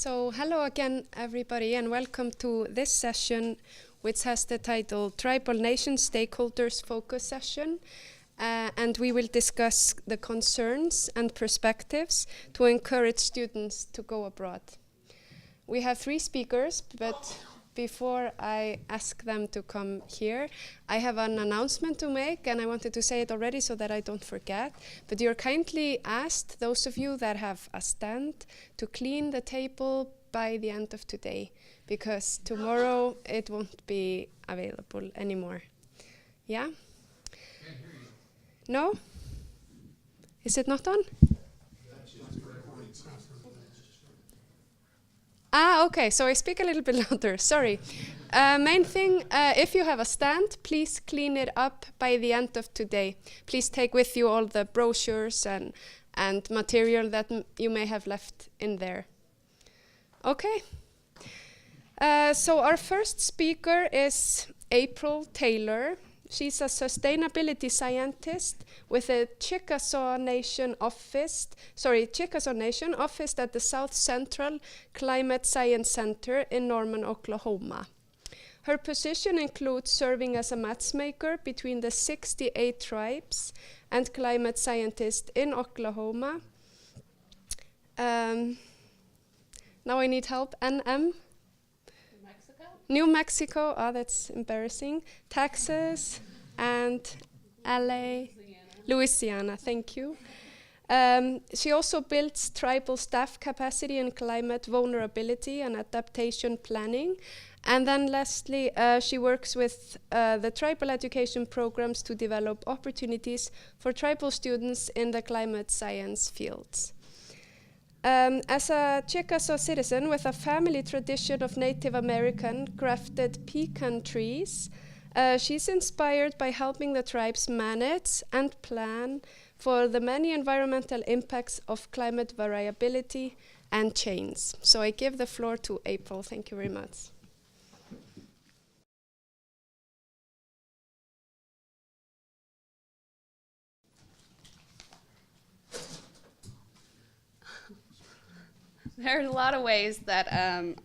So hello again, everybody, and welcome to this session, which has the title Tribal Nation Stakeholders Focus Session. And we will discuss the concerns and perspectives to encourage students to go abroad. We have 3 speakers, but before I ask them to come here, I have an announcement to make, and I wanted to say it already so that I don't forget. But you're kindly asked, those of you that have a stand, to clean the table by the end of today, because tomorrow it won't be available anymore. Yeah? No? Is it not on? Okay, so I speak a little bit louder, sorry. Main thing, if you have a stand, please clean it up by the end of today. Please take with you all the brochures and material that you may have left in there. Okay. So our first speaker is April Taylor. She's a sustainability scientist with the Chickasaw Nation office at the South Central Climate Science Center in Norman, Oklahoma. Her position includes serving as a matchmaker between the 68 tribes and climate scientists in Oklahoma. Now I need help. NM? New Mexico, that's embarrassing. Texas and LA, Louisiana, thank you. She also builds tribal staff capacity in climate vulnerability and adaptation planning. And then lastly, she works with the tribal education programs to develop opportunities for tribal students in the climate science fields. As a Chickasaw citizen with a family tradition of Native American grafted pecan trees, she's inspired by helping the tribes manage and plan for the many environmental impacts of climate variability and change. So I give the floor to April. Thank you very much. There are a lot of ways that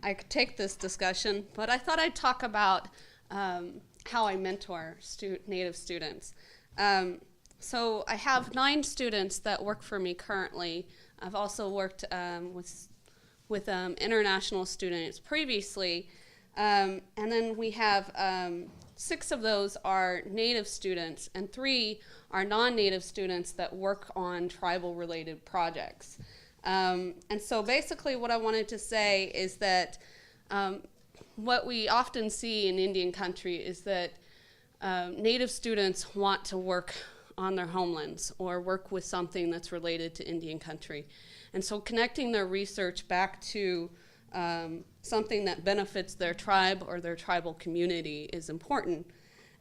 I could take this discussion, but I thought I'd talk about how I mentor Native students. So I have 9 students that work for me currently. I've also worked with international students previously, and then we have 6 of those are Native students, and 3 are non-Native students that work on tribal-related projects. And so basically what I wanted to say is that what we often see in Indian country is that Native students want to work on their homelands or work with something that's related to Indian country. And so connecting their research back to something that benefits their tribe or their tribal community is important.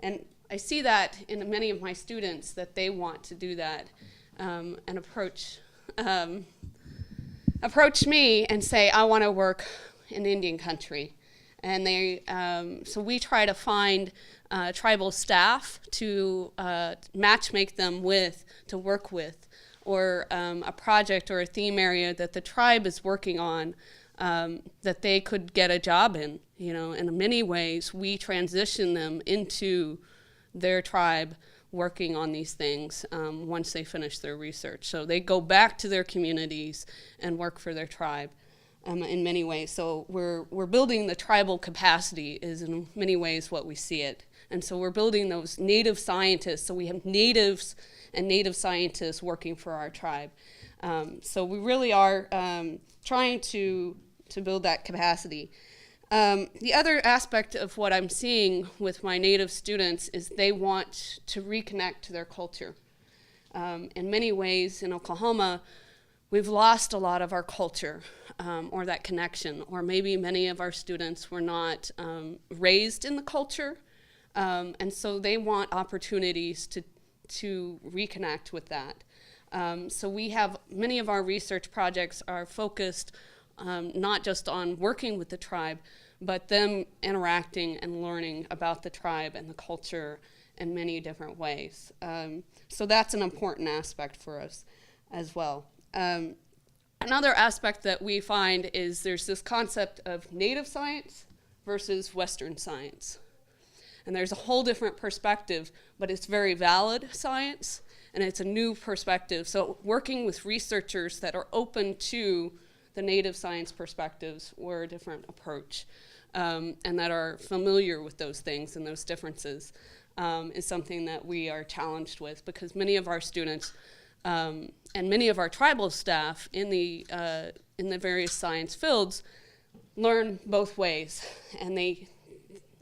And I see that in many of my students that they want to do that and approach me and say, I want to work in Indian country. And so we try to find tribal staff to matchmake them with, to work with, or a project or a theme area that the tribe is working on that they could get a job in. You know, in many ways, we transition them into their tribe working on these things once they finish their research. So they go back to their communities and work for their tribe in many ways. So we're building the tribal capacity is in many ways what we see it. And so we're building those native scientists. So we have natives and native scientists working for our tribe. So we really are trying to build that capacity. The other aspect of what I'm seeing with my Native students is they want to reconnect to their culture. In many ways in Oklahoma, we've lost a lot of our culture or that connection, or maybe many of our students were not raised in the culture, and so they want opportunities to reconnect with that. So we have many of our research projects are focused not just on working with the tribe, but them interacting and learning about the tribe and the culture in many different ways. So that's an important aspect for us as well. Another aspect that we find is there's this concept of native science versus Western science. And there's a whole different perspective, but it's very valid science, and it's a new perspective. So working with researchers that are open to the native science perspectives or a different approach, and that are familiar with those things and those differences is something that we are challenged with, because many of our students and many of our tribal staff in the various science fields learn both ways, and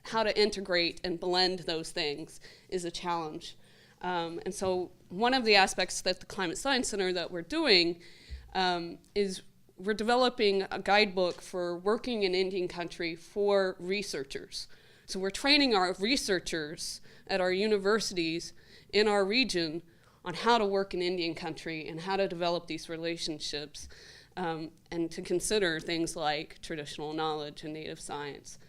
how to integrate and blend those things is a challenge. And so one of the aspects that the Climate Science Center that we're doing is we're developing a guidebook for working in Indian country for researchers. So we're training our researchers at our universities in our region on how to work in Indian country and how to develop these relationships, and to consider things like traditional knowledge and native science.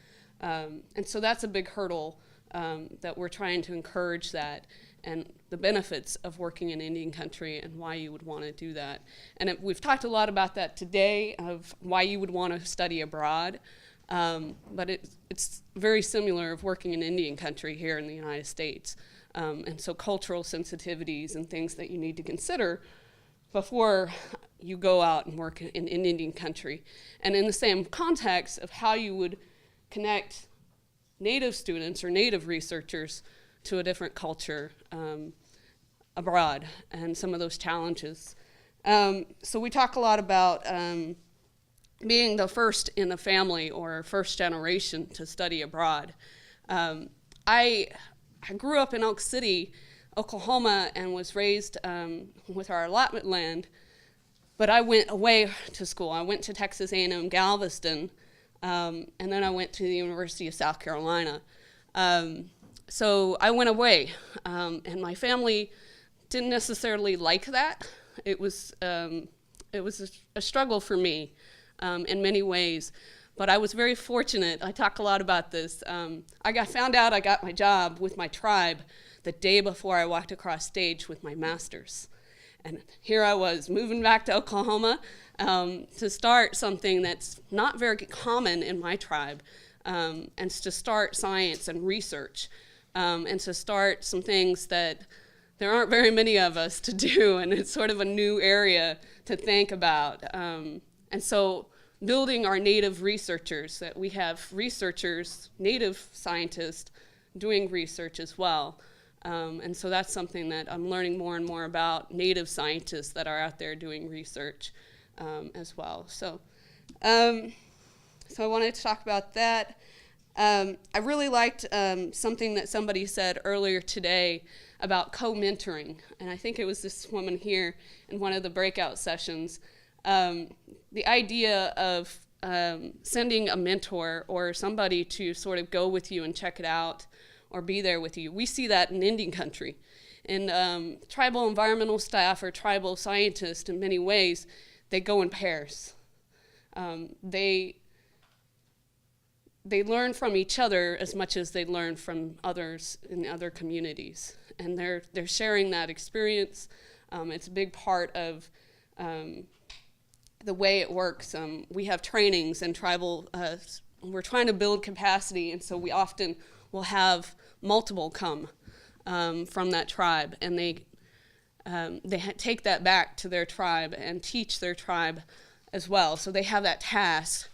And so that's a big hurdle that we're trying to encourage that, and the benefits of working in Indian country and why you would want to do that. And we've talked a lot about that today, of why you would want to study abroad, but it's very similar of working in Indian country here in the United States. And so cultural sensitivities and things that you need to consider before you go out and work in Indian country. And in the same context of how you would connect native students or native researchers to a different culture abroad, and some of those challenges. So we talk a lot about being the first in the family or first generation to study abroad. I grew up in Elk City, Oklahoma, and was raised with our allotment land, but I went away to school. I went to Texas A&M Galveston, and then I went to the University of South Carolina. So I went away, and my family didn't necessarily like that. It was a struggle for me in many ways, but I was very fortunate. I talk a lot about this. I found out I got my job with my tribe the day before I walked across stage with my master's. And here I was moving back to Oklahoma to start something that's not very common in my tribe, and to start science and research. And to start some things that there aren't very many of us to do, and it's sort of a new area to think about. And so building our native researchers, that we have researchers, native scientists, doing research as well. And so that's something that I'm learning more and more about, native scientists that are out there doing research as well. So I wanted to talk about that. I really liked something that somebody said earlier today about co-mentoring, and I think it was this woman here in one of the breakout sessions. The idea of sending a mentor or somebody to sort of go with you and check it out or be there with you. We see that in Indian country. And tribal environmental staff or tribal scientists, in many ways, they go in pairs. They learn from each other as much as they learn from others in other communities. And they're sharing that experience. It's a big part of the way it works. We have trainings and tribal, we're trying to build capacity, and so we often will have multiple come from that tribe, and they take that back to their tribe and teach their tribe as well. So they have that task.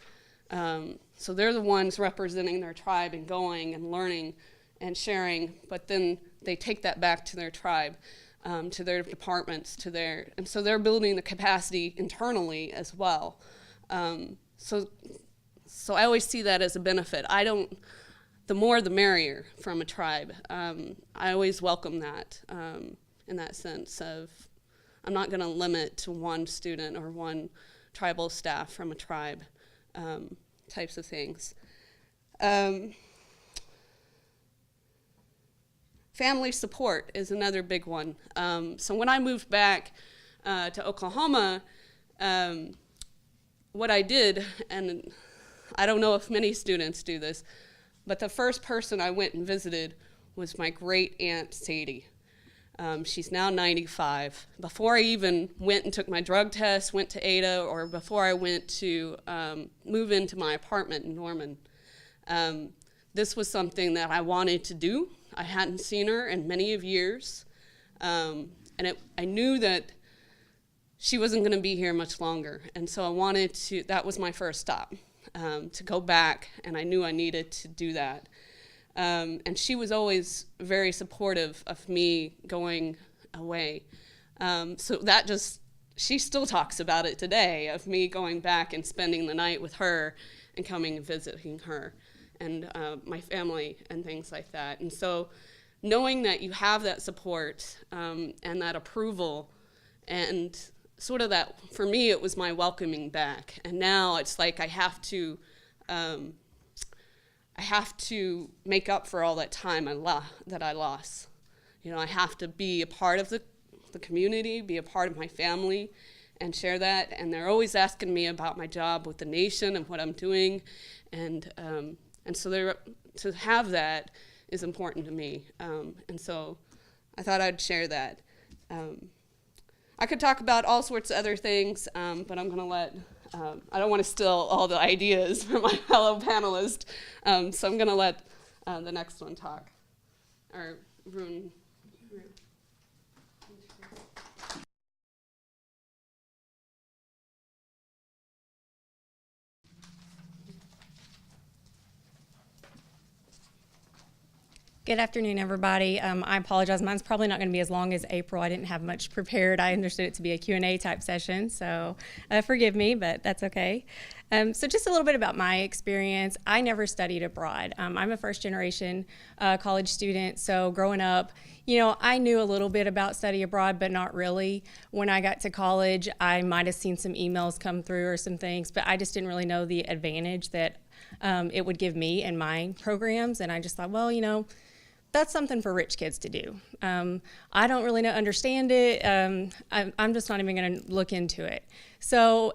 So they're the ones representing their tribe and going and learning and sharing, but then they take that back to their tribe, to their departments, and so they're building the capacity internally as well. So I always see that as a benefit. The more the merrier from a tribe. I always welcome that in that sense of, I'm not gonna limit to one student or one tribal staff from a tribe. Types of things. Family support is another big one. So when I moved back to Oklahoma, what I did, and I don't know if many students do this, but the first person I went and visited was my great aunt Sadie. She's now 95. Before I even went and took my drug test, went to Ada, or before I went to move into my apartment in Norman, this was something that I wanted to do. I hadn't seen her in many of years, and I knew that she wasn't going to be here much longer, and so I wanted to, that was my first stop, to go back, and I knew I needed to do that. And she was always very supportive of me going away. So that just, she still talks about it today, of me going back and spending the night with her and coming and visiting her and my family and things like that. And so knowing that you have that support and that approval, and sort of that, for me, it was my welcoming back. And now it's like I have to make up for all that time that I lost. You know, I have to be a part of the community, be a part of my family, and share that. And they're always asking me about my job with the nation and what I'm doing, and so to have that is important to me. And so I thought I'd share that. I could talk about all sorts of other things, but I'm going to let. I don't want to steal all the ideas from my fellow panelists, so I'm going to let the next one talk. Or Rune. Good afternoon, everybody. I apologize. Mine's probably not going to be as long as April. I didn't have much prepared. I understood it to be a Q&A type session, so forgive me, but that's okay. So just a little bit about my experience. I never studied abroad. I'm a first-generation college student, so growing up, you know, I knew a little bit about study abroad, but not really. When I got to college, I might have seen some emails come through or some things, but I just didn't really know the advantage that it would give me in my programs, and I just thought, well, you know, that's something for rich kids to do. I don't really understand it. I'm just not even going to look into it. So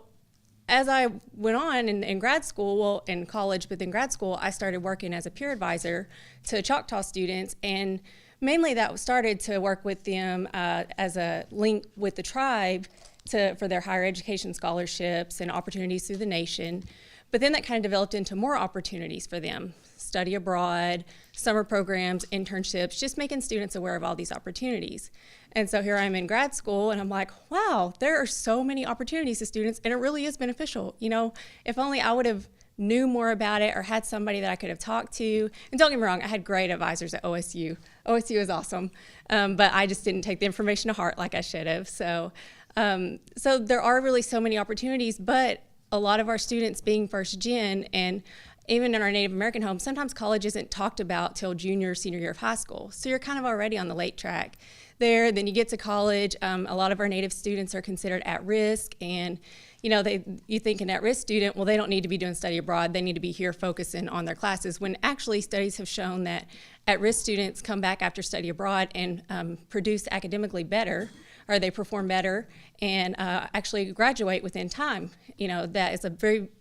as I went on in grad school, well, in college, but then grad school, I started working as a peer advisor to Choctaw students, and mainly that started to work with them as a link with the tribe for their higher education scholarships and opportunities through the nation. But then that kind of developed into more opportunities for them, study abroad, summer programs, internships, just making students aware of all these opportunities. And so here I am in grad school, and I'm like, wow, there are so many opportunities to students, and it really is beneficial. You know, if only I would have knew more about it or had somebody that I could have talked to. And don't get me wrong, I had great advisors at OSU. OSU is awesome, but I just didn't take the information to heart like I should have. So there are really so many opportunities, but a lot of our students being first gen, and even in our Native American homes, sometimes college isn't talked about till junior, senior year of high school. So you're kind of already on the late track there. Then you get to college. A lot of our Native students are considered at risk, and you know, you think an at-risk student, well, they don't need to be doing study abroad. They need to be here focusing on their classes, when actually studies have shown that at-risk students come back after study abroad and produce academically better, or they perform better and actually graduate within time. You know, that is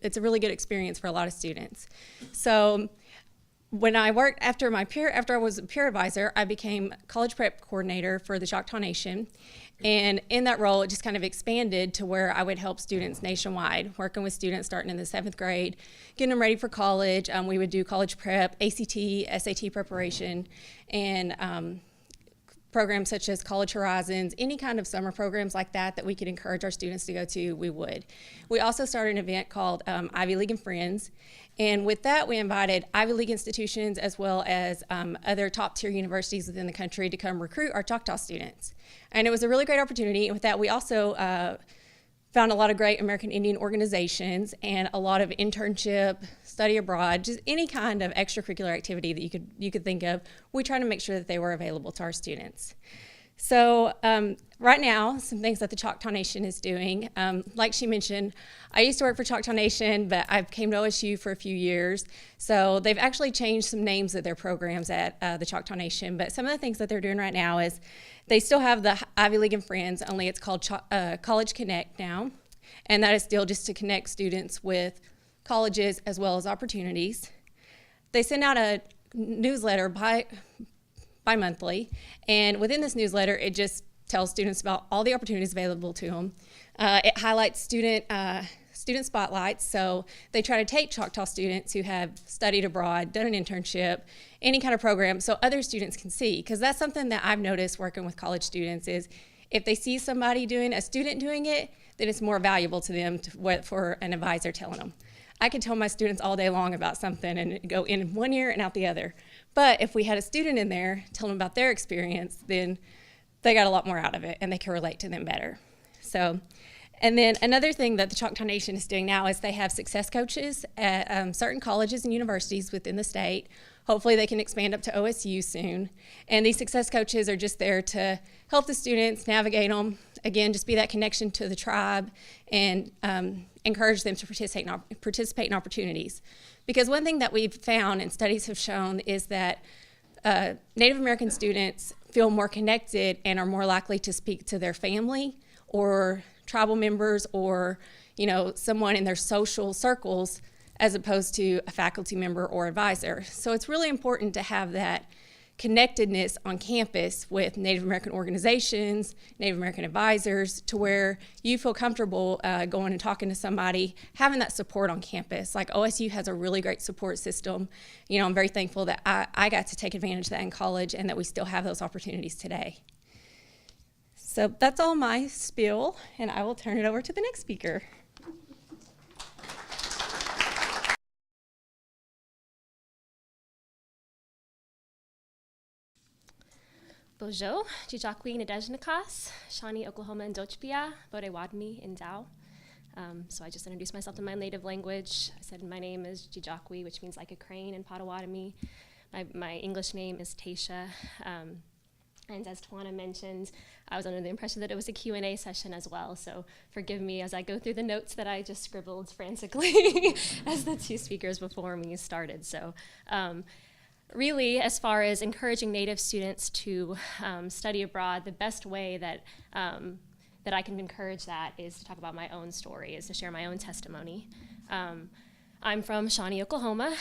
it's a really good experience for a lot of students. So when I worked after I was a peer advisor, I became college prep coordinator for the Choctaw Nation. And in that role, it just kind of expanded to where I would help students nationwide, working with students starting in the 7th grade, getting them ready for college. We would do college prep, ACT, SAT preparation, and programs such as College Horizons, any kind of summer programs like that we could encourage our students to go to, we would. We also started an event called Ivy League and Friends. And with that, we invited Ivy League institutions as well as other top-tier universities within the country to come recruit our Choctaw students. And it was a really great opportunity. And with that, we also found a lot of great American Indian organizations and a lot of internship, study abroad, just any kind of extracurricular activity that you could think of. We try to make sure that they were available to our students. So right now, some things that the Choctaw Nation is doing. Like she mentioned, I used to work for Choctaw Nation, but I came to OSU for a few years. So they've actually changed some names of their programs at the Choctaw Nation. But some of the things that they're doing right now is they still have the Ivy League and Friends, only it's called College Connect now. And that is still just to connect students with colleges as well as opportunities. They send out a newsletter bi-monthly. And within this newsletter, it just tells students about all the opportunities available to them. It highlights student spotlights, so they try to take Choctaw students who have studied abroad, done an internship, any kind of program, so other students can see, because that's something that I've noticed working with college students is if they see a student doing it, then it's more valuable to them for an advisor telling them. I could tell my students all day long about something and go in one ear and out the other. But if we had a student in there telling them about their experience, then they got a lot more out of it and they can relate to them better. So, and then another thing that the Choctaw Nation is doing now is they have success coaches at certain colleges and universities within the state. Hopefully they can expand up to OSU soon. And these success coaches are just there to help the students navigate them. Again, just be that connection to the tribe and encourage them to participate in opportunities. Because one thing that we've found and studies have shown is that Native American students feel more connected and are more likely to speak to their family or tribal members or, someone in their social circles as opposed to a faculty member or advisor. So it's really important to have that connectedness on campus with Native American organizations, Native American advisors, to where you feel comfortable going and talking to somebody, having that support on campus. Like OSU has a really great support system. I'm very thankful that I got to take advantage of that in college and that we still have those opportunities today. So that's all my spiel, and I will turn it over to the next speaker. Bojo, Jijakwi Nadejnikas, Shawnee, Oklahoma, and Dochpia, Bodewadmi, and Dao. So I just introduced myself in my native language. I said my name is Jijakwi, which means like a crane in Potawatomi. My English name is Tasha. And as Tawana mentioned, I was under the impression that it was a Q&A session as well, so forgive me as I go through the notes that I just scribbled frantically as the two speakers before me started. So really, as far as encouraging Native students to study abroad, the best way that I can encourage that is to talk about my own story, is to share my own testimony. I'm from Shawnee, Oklahoma,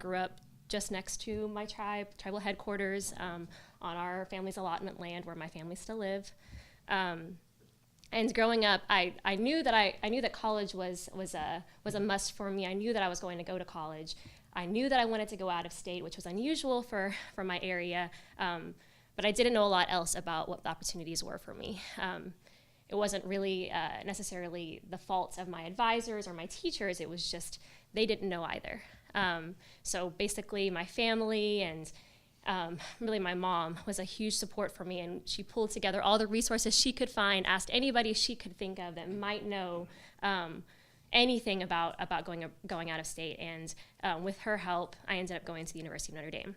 grew up just next to my tribal headquarters, on our family's allotment land where my family still live. And growing up, I knew that college was a must for me. I knew that I was going to go to college. I knew that I wanted to go out of state, which was unusual for my area, but I didn't know a lot else about what the opportunities were for me. It wasn't really necessarily the fault of my advisors or my teachers. It was just they didn't know either. So basically, my family and really my mom was a huge support for me, and she pulled together all the resources she could find, asked anybody she could think of that might know anything about going out of state, and with her help, I ended up going to the University of Notre Dame,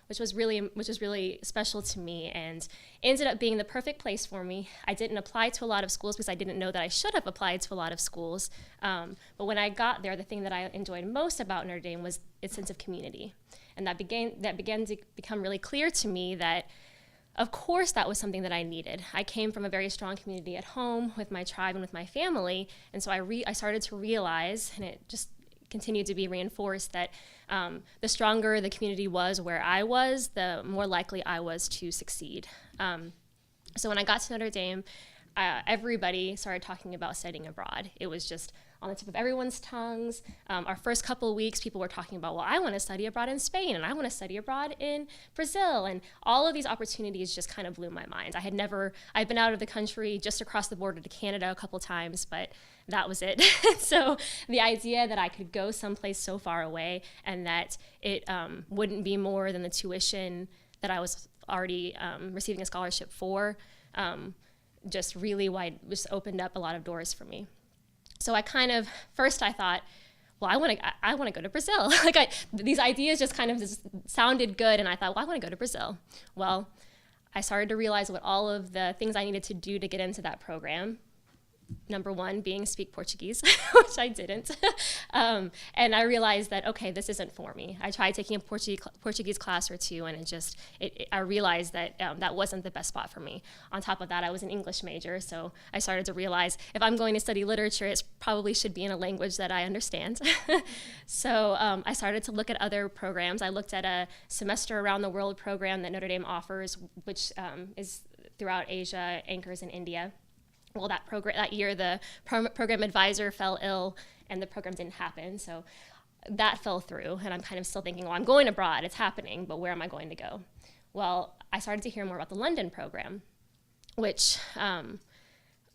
which was really special to me, and ended up being the perfect place for me. I didn't apply to a lot of schools because I didn't know that I should have applied to a lot of schools, but when I got there, the thing that I enjoyed most about Notre Dame was its sense of community, and that began to become really clear to me that of course, that was something that I needed. I came from a very strong community at home with my tribe and with my family, and so I started to realize, and it just continued to be reinforced, that the stronger the community was where I was, the more likely I was to succeed. So when I got to Notre Dame, everybody started talking about studying abroad. It was just on the tip of everyone's tongues. Our first couple of weeks, people were talking about, well, I want to study abroad in Spain, and I want to study abroad in Brazil, and all of these opportunities just kind of blew my mind. I'd been out of the country, just across the border to Canada a couple times, but that was it. So the idea that I could go someplace so far away and that it wouldn't be more than the tuition that I was already receiving a scholarship for, just opened up a lot of doors for me. So I thought, well, I want to go to Brazil. These ideas just kind of sounded good, and I thought, well, I want to go to Brazil. Well, I started to realize what all of the things I needed to do to get into that program, Number one being speak Portuguese, which I didn't. And I realized that, okay, this isn't for me. I tried taking a Portuguese class or two, and I realized that that wasn't the best spot for me. On top of that, I was an English major, so I started to realize if I'm going to study literature, it probably should be in a language that I understand. So I started to look at other programs. I looked at a semester around the world program that Notre Dame offers, which is throughout Asia, anchors in India. Well, that year, the program advisor fell ill, and the program didn't happen. So that fell through, and I'm kind of still thinking, well, I'm going abroad, it's happening, but where am I going to go? Well, I started to hear more about the London program, which, of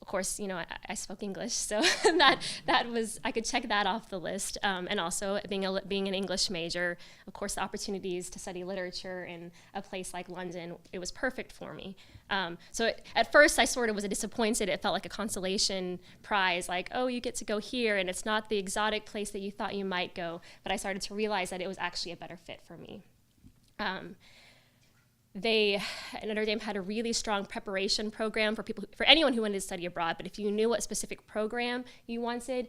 course, I spoke English, so that was, I could check that off the list. And also, being an English major, of course, the opportunities to study literature in a place like London, it was perfect for me. So at first, I sort of was disappointed. It felt like a consolation prize, like, oh, you get to go here, and it's not the exotic place that you thought you might go. But I started to realize that it was actually a better fit for me. Notre Dame had a really strong preparation program for anyone who wanted to study abroad, but if you knew what specific program you wanted,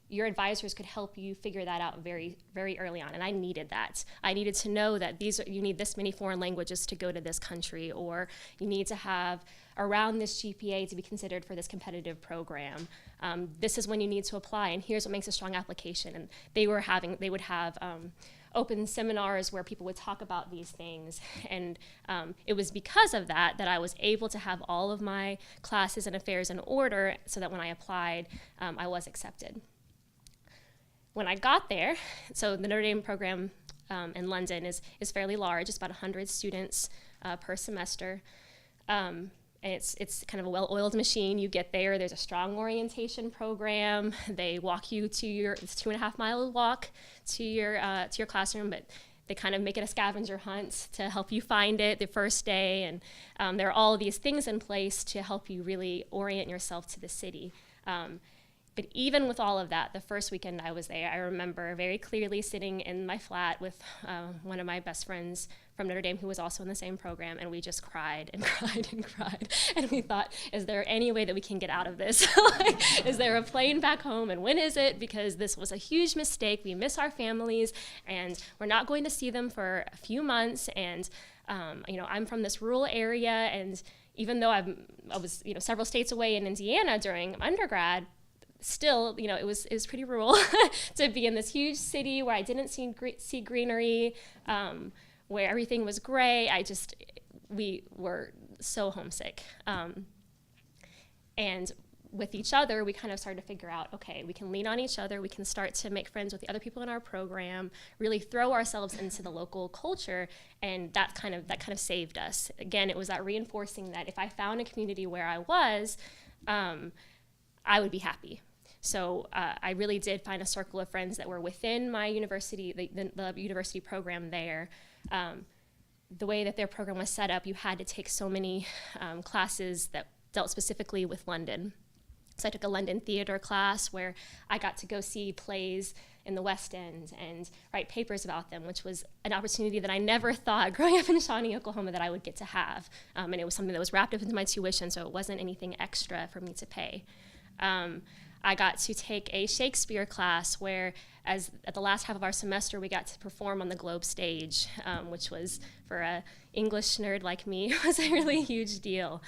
your advisors could help you figure that out very, very early on, and I needed that. I needed to know that you need this many foreign languages to go to this country, or you need to have around this GPA to be considered for this competitive program. This is when you need to apply, and here's what makes a strong application. And they would have open seminars where people would talk about these things. And it was because of that I was able to have all of my classes and affairs in order so that when I applied, I was accepted. When I got there, so the Notre Dame program in London is fairly large. It's about 100 students per semester. And it's kind of a well-oiled machine. You get there's a strong orientation program. They walk you to it's 2.5-mile walk to your classroom, but they kind of make it a scavenger hunt to help you find it the first day. And there are all of these things in place to help you really orient yourself to the city. But even with all of that, the first weekend I was there, I remember very clearly sitting in my flat with one of my best friends from Notre Dame who was also in the same program, and we just cried and cried and cried. And we thought, is there any way that we can get out of this? Is there a plane back home, and when is it? Because this was a huge mistake. We miss our families, and we're not going to see them for a few months. And I'm from this rural area, and even though I was several states away in Indiana during undergrad, still, it was pretty rural to be in this huge city where I didn't see greenery, where everything was gray. We were so homesick. And with each other, we kind of started to figure out, okay, we can lean on each other, we can start to make friends with the other people in our program, really throw ourselves into the local culture, and that kind of saved us. Again, it was that reinforcing that if I found a community where I was, I would be happy. So I really did find a circle of friends that were within my university, the university program there. The way that their program was set up, you had to take so many classes that dealt specifically with London. So I took a London theater class where I got to go see plays in the West End and write papers about them, which was an opportunity that I never thought growing up in Shawnee, Oklahoma, that I would get to have. And it was something that was wrapped up into my tuition, so it wasn't anything extra for me to pay. I got to take a Shakespeare class where, at the last half of our semester, we got to perform on the Globe stage, which was, for an English nerd like me, was a really huge deal.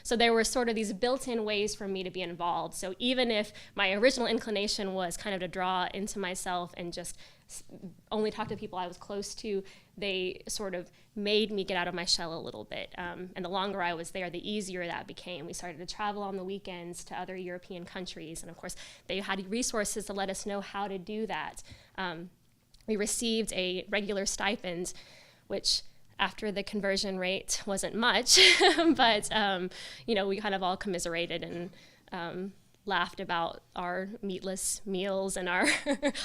So there were sort of these built-in ways for me to be involved. So even if my original inclination was kind of to draw into myself and just only talk to people I was close to, they sort of made me get out of my shell a little bit. And the longer I was there, the easier that became. We started to travel on the weekends to other European countries. And of course, they had resources to let us know how to do that. We received a regular stipend, which after the conversion rate wasn't much, but we kind of all commiserated and laughed about our meatless meals and our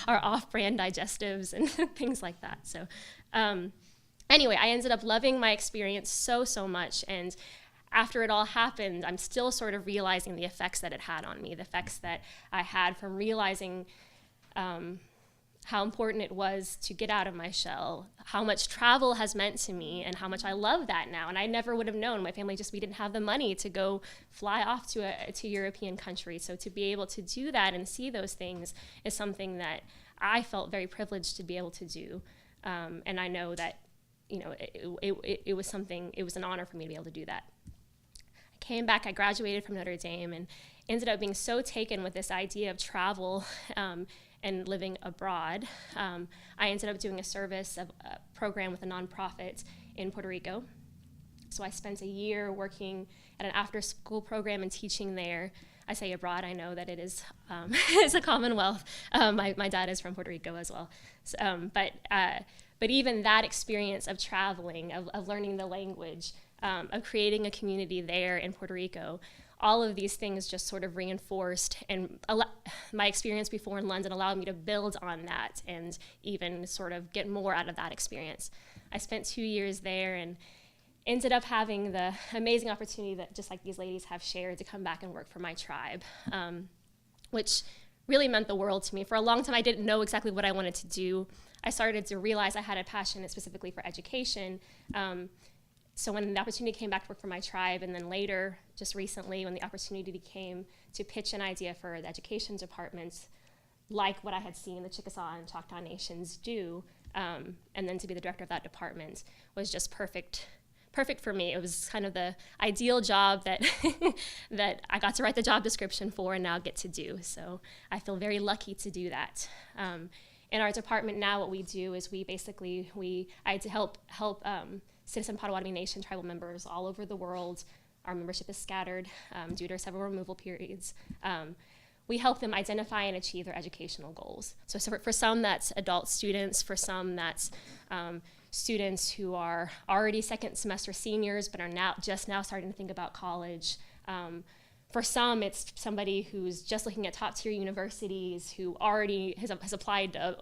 off-brand digestives and things like that. So anyway, I ended up loving my experience so much, and after it all happened, I'm still sort of realizing the effects that it had on me, the effects that I had from realizing how important it was to get out of my shell, how much travel has meant to me, and how much I love that now. And I never would have known. My family we didn't have the money to go fly off to a European country. So to be able to do that and see those things is something that I felt very privileged to be able to do. And I know that, it was an honor for me to be able to do that. I came back, I graduated from Notre Dame, and ended up being so taken with this idea of travel and living abroad. I ended up doing a program with a nonprofit in Puerto Rico. So I spent a year working at an after-school program and teaching there. I say abroad, I know that it is it's a Commonwealth. My dad is from Puerto Rico as well. So, but even that experience of traveling, of learning the language, of creating a community there in Puerto Rico, all of these things just sort of reinforced, and my experience before in London allowed me to build on that and even sort of get more out of that experience. I spent 2 years there and ended up having the amazing opportunity that, just like these ladies have shared, to come back and work for my tribe, which really meant the world to me. For a long time, I didn't know exactly what I wanted to do. I started to realize I had a passion specifically for education. So when the opportunity came back to work for my tribe, and then later, just recently, when the opportunity came to pitch an idea for the education department, like what I had seen the Chickasaw and Choctaw Nations do, and then to be the director of that department, was just perfect for me. It was kind of the ideal job that that I got to write the job description for and now get to do. So I feel very lucky to do that. In our department now, what we do is I had to help Citizen Potawatomi Nation tribal members all over the world. Our membership is scattered due to several removal periods. We help them identify and achieve their educational goals. So for some, that's adult students. For some, that's students who are already second semester seniors but are just now starting to think about college. For some, it's somebody who's just looking at top tier universities, who already has applied to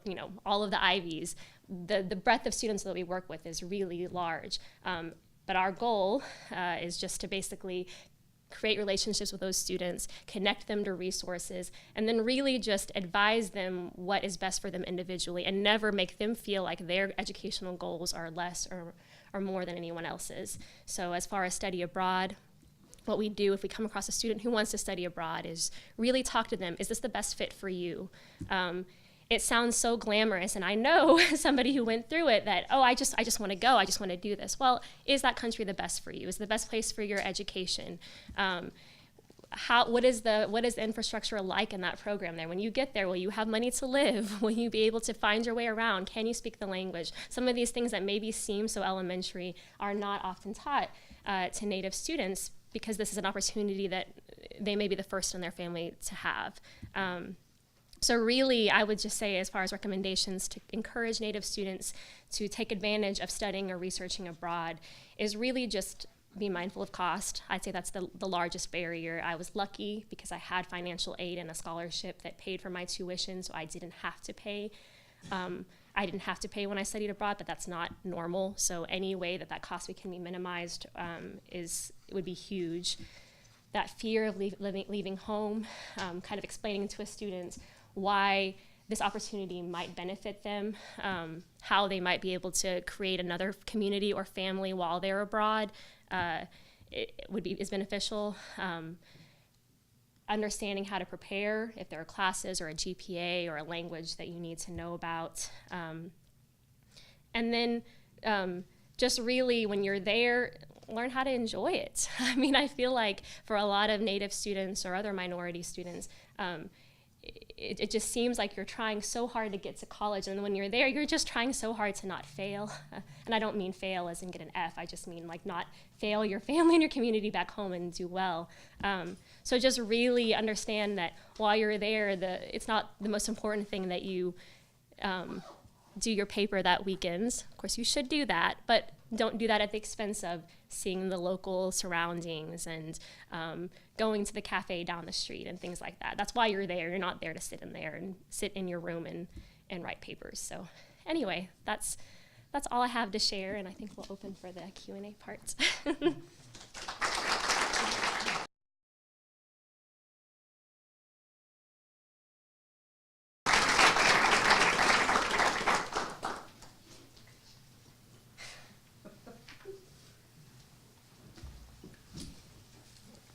all of the Ivies. The breadth of students that we work with is really large. But our goal is just to basically create relationships with those students, connect them to resources, and then really just advise them what is best for them individually, and never make them feel like their educational goals are less or more than anyone else's. So as far as study abroad, what we do if we come across a student who wants to study abroad is really talk to them. Is this the best fit for you? It sounds so glamorous, and I know somebody who went through it that, I just want to go, I just want to do this. Well, is that country the best for you? Is it the best place for your education? What is the infrastructure like in that program there? When you get there, will you have money to live? Will you be able to find your way around? Can you speak the language? Some of these things that maybe seem so elementary are not often taught to Native students, because this is an opportunity that they may be the first in their family to have. So really, I would just say, as far as recommendations to encourage Native students to take advantage of studying or researching abroad, is really just be mindful of cost. I'd say that's the largest barrier. I was lucky because I had financial aid and a scholarship that paid for my tuition, so I didn't have to pay. I didn't have to pay when I studied abroad, but that's not normal. So any way that cost can be minimized would be huge. That fear of leaving home, kind of explaining to a student why this opportunity might benefit them, how they might be able to create another community or family while they're abroad, is beneficial. Understanding how to prepare, if there are classes or a GPA or a language that you need to know about. And then just really, when you're there, learn how to enjoy it. I mean, I feel like for a lot of Native students or other minority students, it just seems like you're trying so hard to get to college, and when you're there, you're just trying so hard to not fail. And I don't mean fail as in get an F, I just mean like not fail your family and your community back home and do well. So just really understand that while you're there, it's not the most important thing that you do your paper that weekends. Of course, you should do that, but don't do that at the expense of seeing the local surroundings and going to the cafe down the street and things like that. That's why you're there. You're not there to sit in your room and write papers. So anyway, that's all I have to share, and I think we'll open for the Q&A part.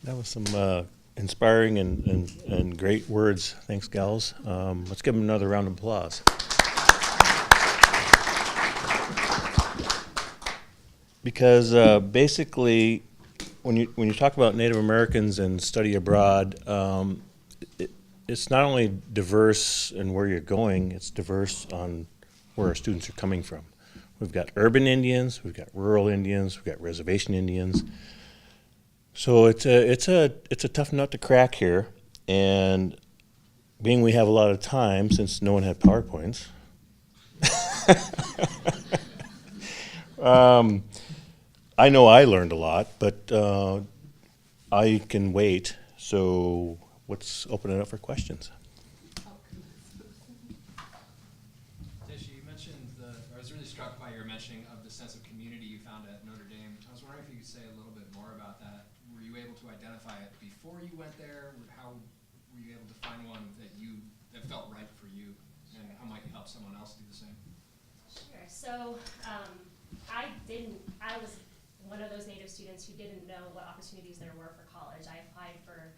That was some inspiring and great words. Thanks, gals. Let's give them another round of applause. Because basically, when you talk about Native Americans and study abroad, it's not only diverse in where you're going, it's diverse on where our students are coming from. We've got urban Indians, we've got rural Indians, we've got reservation Indians. So it's a tough nut to crack here, and being we have a lot of time since no one had PowerPoints. I know I learned a lot, but I can wait. So let's open it up for questions. Tish, you mentioned I was really struck by your mentioning of the sense of community you found at Notre Dame. I was wondering if you could say a little bit more about that. Were you able to identify it before you went there? How were you able to find one that felt right for you? And how might you help someone else do the same? Sure. So I was one of those Native students who didn't know what opportunities there were for college. I applied for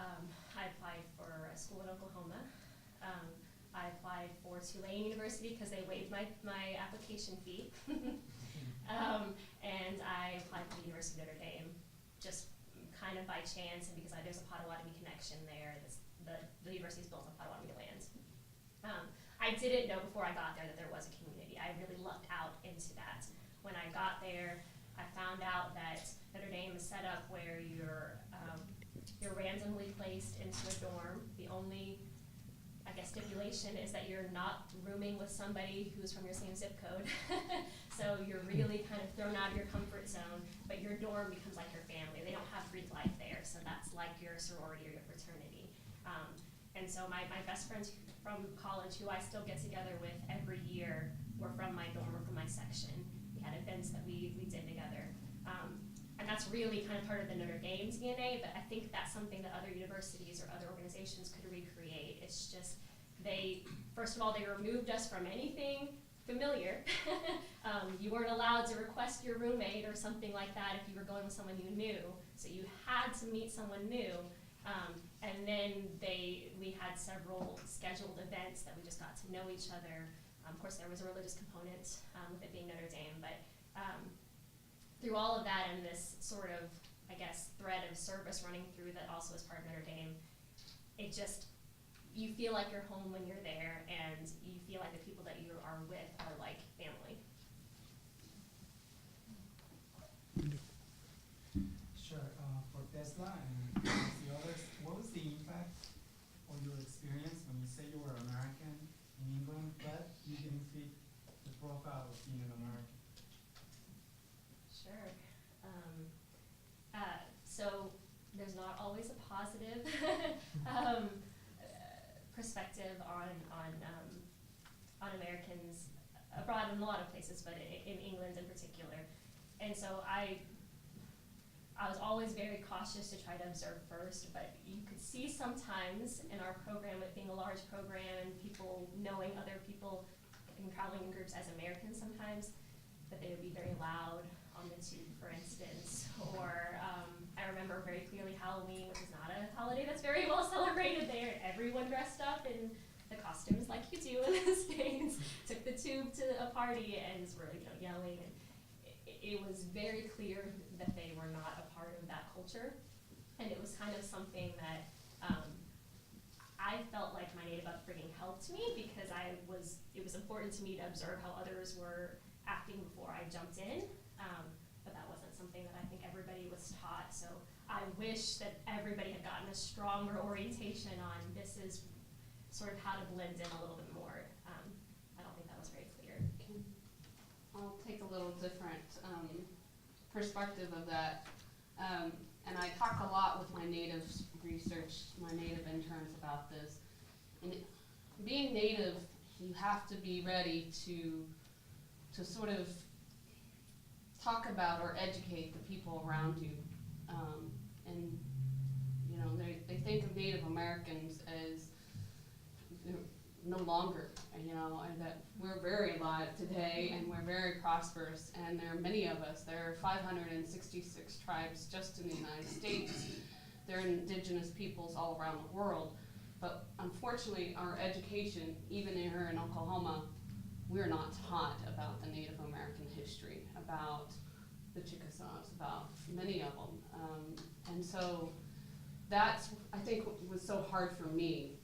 a school in Oklahoma. I applied for Tulane University because they waived my application fee. And I applied for the University of Notre Dame just kind of by chance, and because there's a Potawatomi connection there. The university is built on Potawatomi land. I didn't know before I got there that there was a community. I really lucked out into that. When I got there, I found out that Notre Dame is set up where you're randomly placed into a dorm. The only, I guess, stipulation is that you're not rooming with somebody who's from your same zip code. So you're really kind of thrown out of your comfort zone, but your dorm becomes like your family. They don't have Greek life there, so that's like your sorority or your fraternity. And so my best friends from college, who I still get together with every year, were from my dorm or from my section. We had events that we did together. And that's really kind of part of the Notre Dame's DNA, but I think that's something that other universities or other organizations could recreate. It's just first of all, they removed us from anything familiar. You weren't allowed to request your roommate or something like that if you were going with someone you knew. So you had to meet someone new. And then we had several scheduled events that we just got to know each other. Of course, there was a religious component with it being Notre Dame, but through all of that and this sort of, I guess, thread of service running through that also is part of Notre Dame, you feel like you're home when you're there, and you feel like the people that you are with are like family. Sure. For Tesla and the others, what was the impact or your experience when you say you were American in England, but you didn't fit the profile of being an American? Sure. So there's not always a positive perspective on Americans abroad in a lot of places, but in England in particular. And so I was always very cautious to try to observe first, but you could see sometimes in our program, it being a large program and people knowing other people and traveling in groups as Americans sometimes, that they would be very loud on the tube, for instance. Or I remember very clearly Halloween, which is not a holiday that's very well celebrated there, and everyone dressed up in the costumes like you do in the States, took the tube to a party and was really yelling. And it was very clear that they were not a part of that culture. And it was kind of something that I felt like my Native upbringing helped me, because it was important to me to observe how others were acting before I jumped in. But that wasn't something that I think everybody was taught. So I wish that everybody had gotten a stronger orientation on this is sort of how to blend in a little bit more. I don't think that was very clear. I'll take a little different perspective of that. And I talk a lot with my Native research, my Native interns about this. And being Native, you have to be ready to sort of talk about or educate the people around you. And they think of Native Americans as no longer, and that we're very alive today, and we're very prosperous, and there are many of us. There are 566 tribes just in the United States. There are indigenous peoples all around the world. But unfortunately, our education, even here in Oklahoma, we're not taught about the Native American history, about the Chickasaws, about many of them. And so that's, I think, what was so hard for me,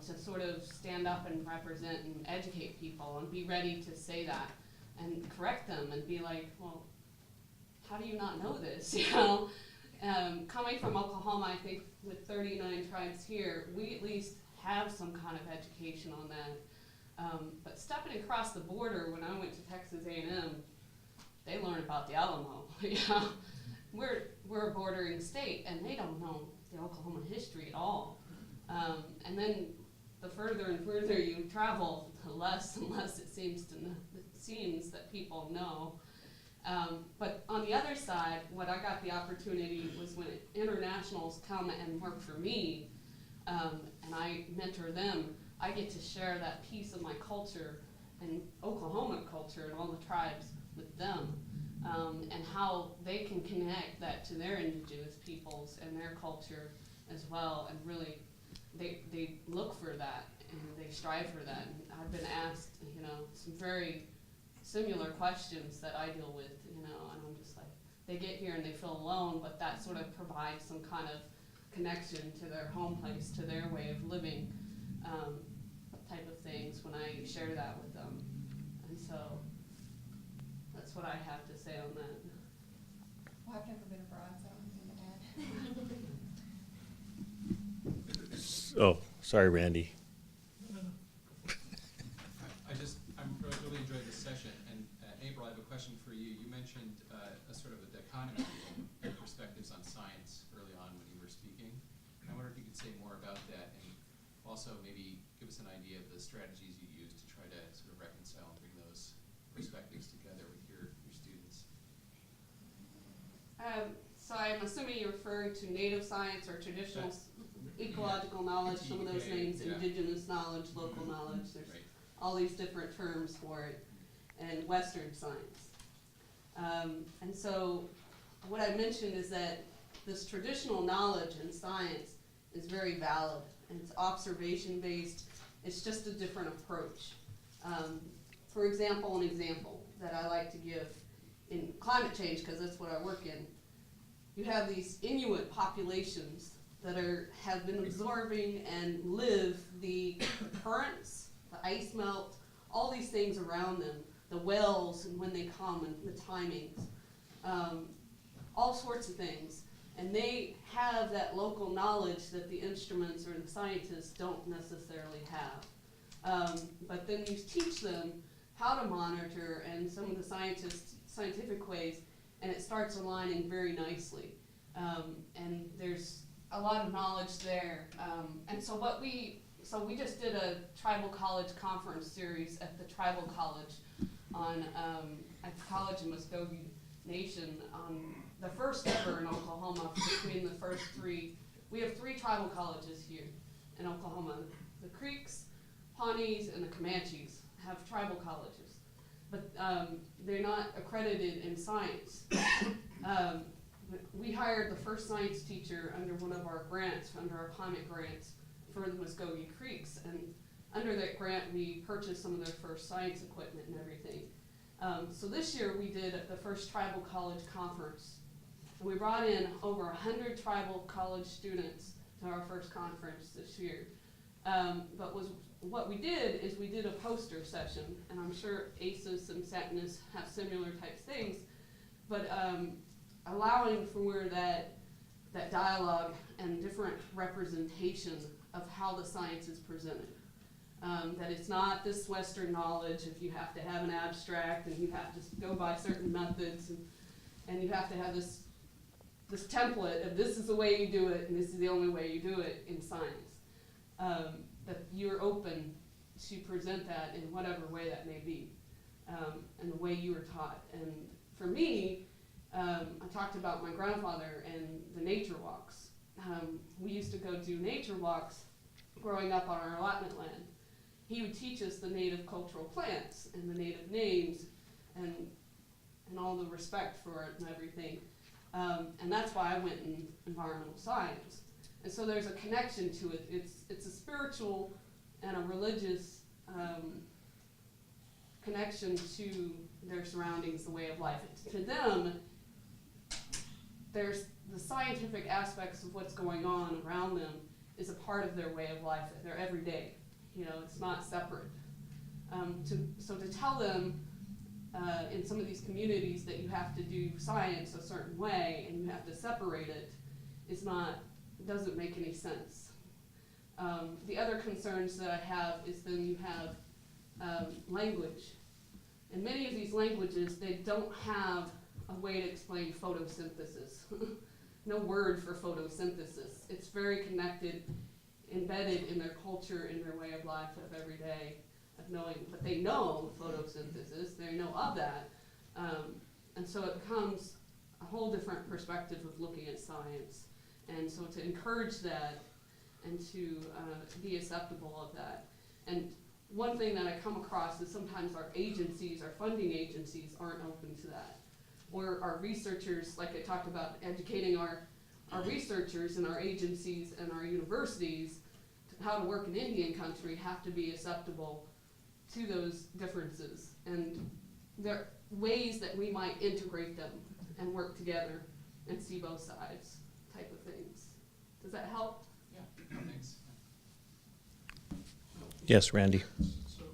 to sort of stand up and represent and educate people and be ready to say that and correct them and be like, well, how do you not know this, you know? Coming from Oklahoma, I think with 39 tribes here, we at least have some kind of education on that. But stepping across the border, when I went to Texas A&M, they learned about the Alamo. You know, we're a bordering state, and they don't know the Oklahoma history at all. And then the further and further you travel, the less and less it seems that people know. But on the other side, what I got the opportunity was when internationals come and work for me, and I mentor them, I get to share that piece of my culture and Oklahoma culture and all the tribes with them, and how they can connect that to their indigenous peoples and their culture as well, and really they look for that and they strive for that. And I've been asked, you know, some very similar questions that I deal with, you know, and I'm just like, they get here and they feel alone, but that sort of provides some kind of connection to their home place, to their way of living, type of things when I share that with them. And so that's what I have to say on that. Well, I've never been abroad, so I don't have anything to add. Oh, sorry, Randy. I'm really enjoyed this session, and April, I have a question for you. You mentioned a sort of a dichotomy in perspectives on science early on when you were speaking. And I wonder if you could say more about that, and also maybe give us an idea of the strategies you use to try to sort of reconcile and bring those perspectives together with your students. So I'm assuming you're referring to native science or traditional ecological knowledge, some of those names, yeah. Indigenous knowledge, local knowledge, there's Right. all these different terms for it, and Western science. And so what I mentioned is that this traditional knowledge in science is very valid, and it's observation-based, it's just a different approach. For example, an example that I like to give in climate change, because that's what I work in, you have these Inuit populations that have been absorbing and live the currents, the ice melt, all these things around them, the wells and when they come and the timings, all sorts of things. And they have that local knowledge that the instruments or the scientists don't necessarily have. But then you teach them how to monitor and some of the scientific ways, and it starts aligning very nicely. And there's a lot of knowledge there. And so we just did a tribal college conference series at the tribal college on at the college in Muskogee Nation, the first ever in Oklahoma between the first three. We have 3 tribal colleges here in Oklahoma. The Creeks, Pawnees, and the Comanches have tribal colleges, but they're not accredited in science. We hired the first science teacher under one of our grants, under our climate grants for the Muskogee Creeks, and under that grant we purchased some of their first science equipment and everything. So this year we did the first tribal college conference, and we brought in over 100 tribal college students to our first conference this year. But what we did is we did a poster session, and I'm sure ACES and Satinus have similar types things, but allowing for that dialogue and different representation of how the science is presented. That it's not this Western knowledge if you have to have an abstract and you have to go by certain methods and you have to have this template of this is the way you do it and this is the only way you do it in science. That you're open to present that in whatever way that may be, and the way you were taught. And for me, I talked about my grandfather and the nature walks. We used to go do nature walks growing up on our allotment land. he would teach us the native cultural plants and the native names and all the respect for it and everything. And that's why I went in environmental science. And so there's a connection to it. It's a spiritual and a religious connection to their surroundings, the way of life. To them, there's the scientific aspects of what's going on around them is a part of their way of life, their everyday. It's not separate. So to tell them in some of these communities that you have to do science a certain way and you have to separate it doesn't make any sense. The other concerns that I have is then you have language. In many of these languages, they don't have a way to explain photosynthesis. No word for photosynthesis. It's very connected, embedded in their culture, in their way of life of every day, of knowing, but they know photosynthesis, they know of that. And so it becomes a whole different perspective of looking at science. And so to encourage that and to be acceptable of that. And one thing that I come across is sometimes our agencies, our funding agencies, aren't open to that. Or our researchers, like I talked about, educating our researchers and our agencies and our universities to how to work in Indian country have to be acceptable to those differences. And there are ways that we might integrate them and work together and see both sides type of things. Does that help? Yeah, thanks. Yes, Randy. So,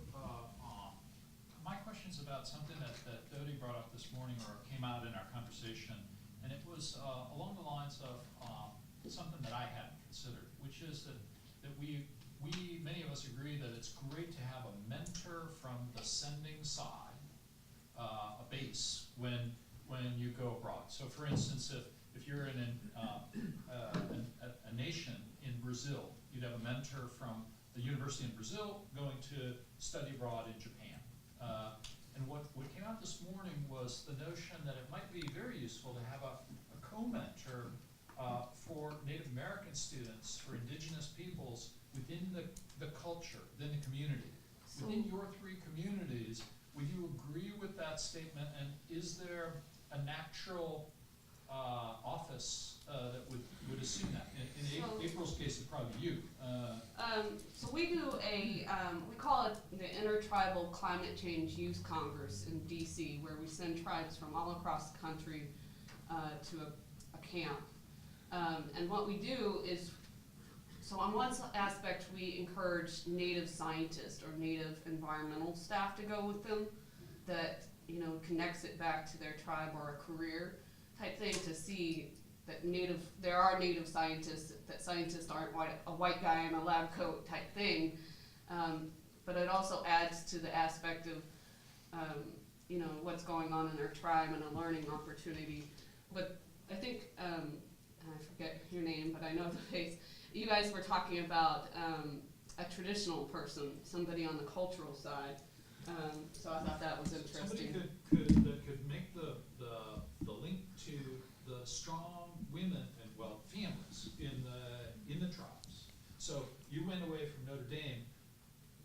my question's about something that Dodie brought up this morning, or came out in our conversation, and it was along the lines of something that I hadn't considered, which is that we many of us agree that it's great to have a mentor from the sending side, a base when you go abroad. So, for instance, if you're in a nation in Brazil, you'd have a mentor from the university in Brazil going to study abroad in Japan. And what came out this morning was the notion that it might be very useful to have a co-mentor for Native American students, for indigenous peoples within the culture, within the community. Within your three communities, would you agree with that statement? And is there a natural office that would assume that? In April's case, it'd probably be you. So we do we call it the Intertribal Climate Change Youth Congress in DC, where we send tribes from all across the country to a camp. And what we do is, so on one aspect, we encourage Native scientists or Native environmental staff to go with them that, connects it back to their tribe or a career type thing, to see that there are Native scientists, that scientists aren't a white guy in a lab coat type thing. But it also adds to the aspect of, what's going on in their tribe and a learning opportunity. But I think, I forget your name, but I know the face. You guys were talking about a traditional person, somebody on the cultural side. So I thought that was interesting. Somebody that could make the link to the strong women and families in the tribes. So you went away from Notre Dame.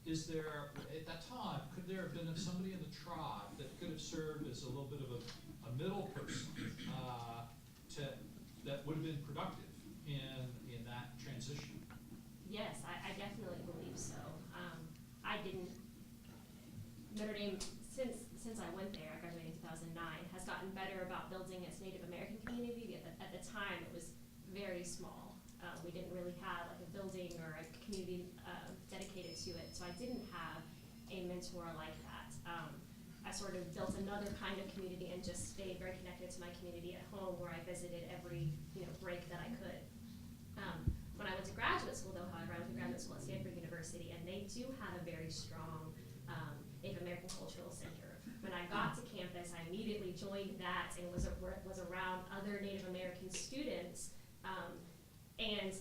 Is there, at that time, could there have been somebody in the tribe that could have served as a little bit of a middle person that would have been productive in that transition? Yes, I definitely believe so. I didn't, Notre Dame, since I went there, I graduated in 2009, has gotten better about building its Native American community. At the time, it was very small. We didn't really have like a building or a community dedicated to it, so I didn't have a mentor like that. I sort of built another kind of community and just stayed very connected to my community at home, where I visited every break that I could. When I went to graduate school, though, however, I went to graduate school at Stanford University, and they do have a very strong Native American Cultural Center. When I got to campus, I immediately joined that and was around other Native American students. And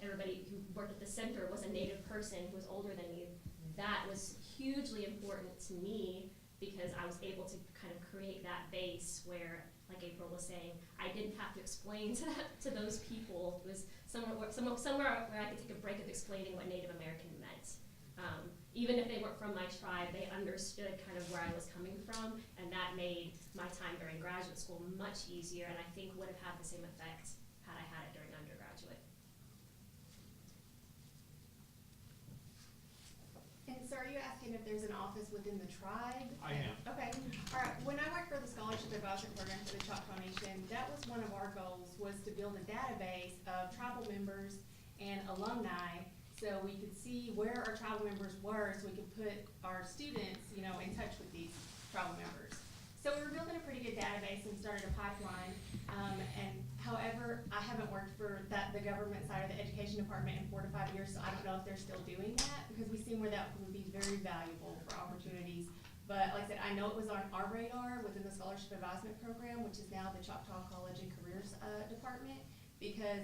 everybody who worked at the center was a Native person who was older than me. That was hugely important to me, because I was able to kind of create that base where, like April was saying, I didn't have to explain to those people. It was somewhere where I could take a break of explaining what Native American meant. even if they weren't from my tribe, they understood kind of where I was coming from, and that made my time during graduate school much easier, and I think would have had the same effect had I had it during undergraduate. And so are you asking if there's an office within the tribe? I am. Okay, all right. When I worked for the Scholarship Advisory Program for the Choctaw Nation, that was one of our goals, was to build a database of tribal members and alumni, so we could see where our tribal members were, so we could put our students, you know, in touch with these tribal members. So we were building a pretty good database and started a pipeline. And however, I haven't worked for the government side of the education department in 4 to 5 years, so I don't know if they're still doing that, because we seen where that would be very valuable for opportunities. But like I said, I know it was on our radar within the Scholarship Advisement Program, which is now the Choctaw College and Careers Department, because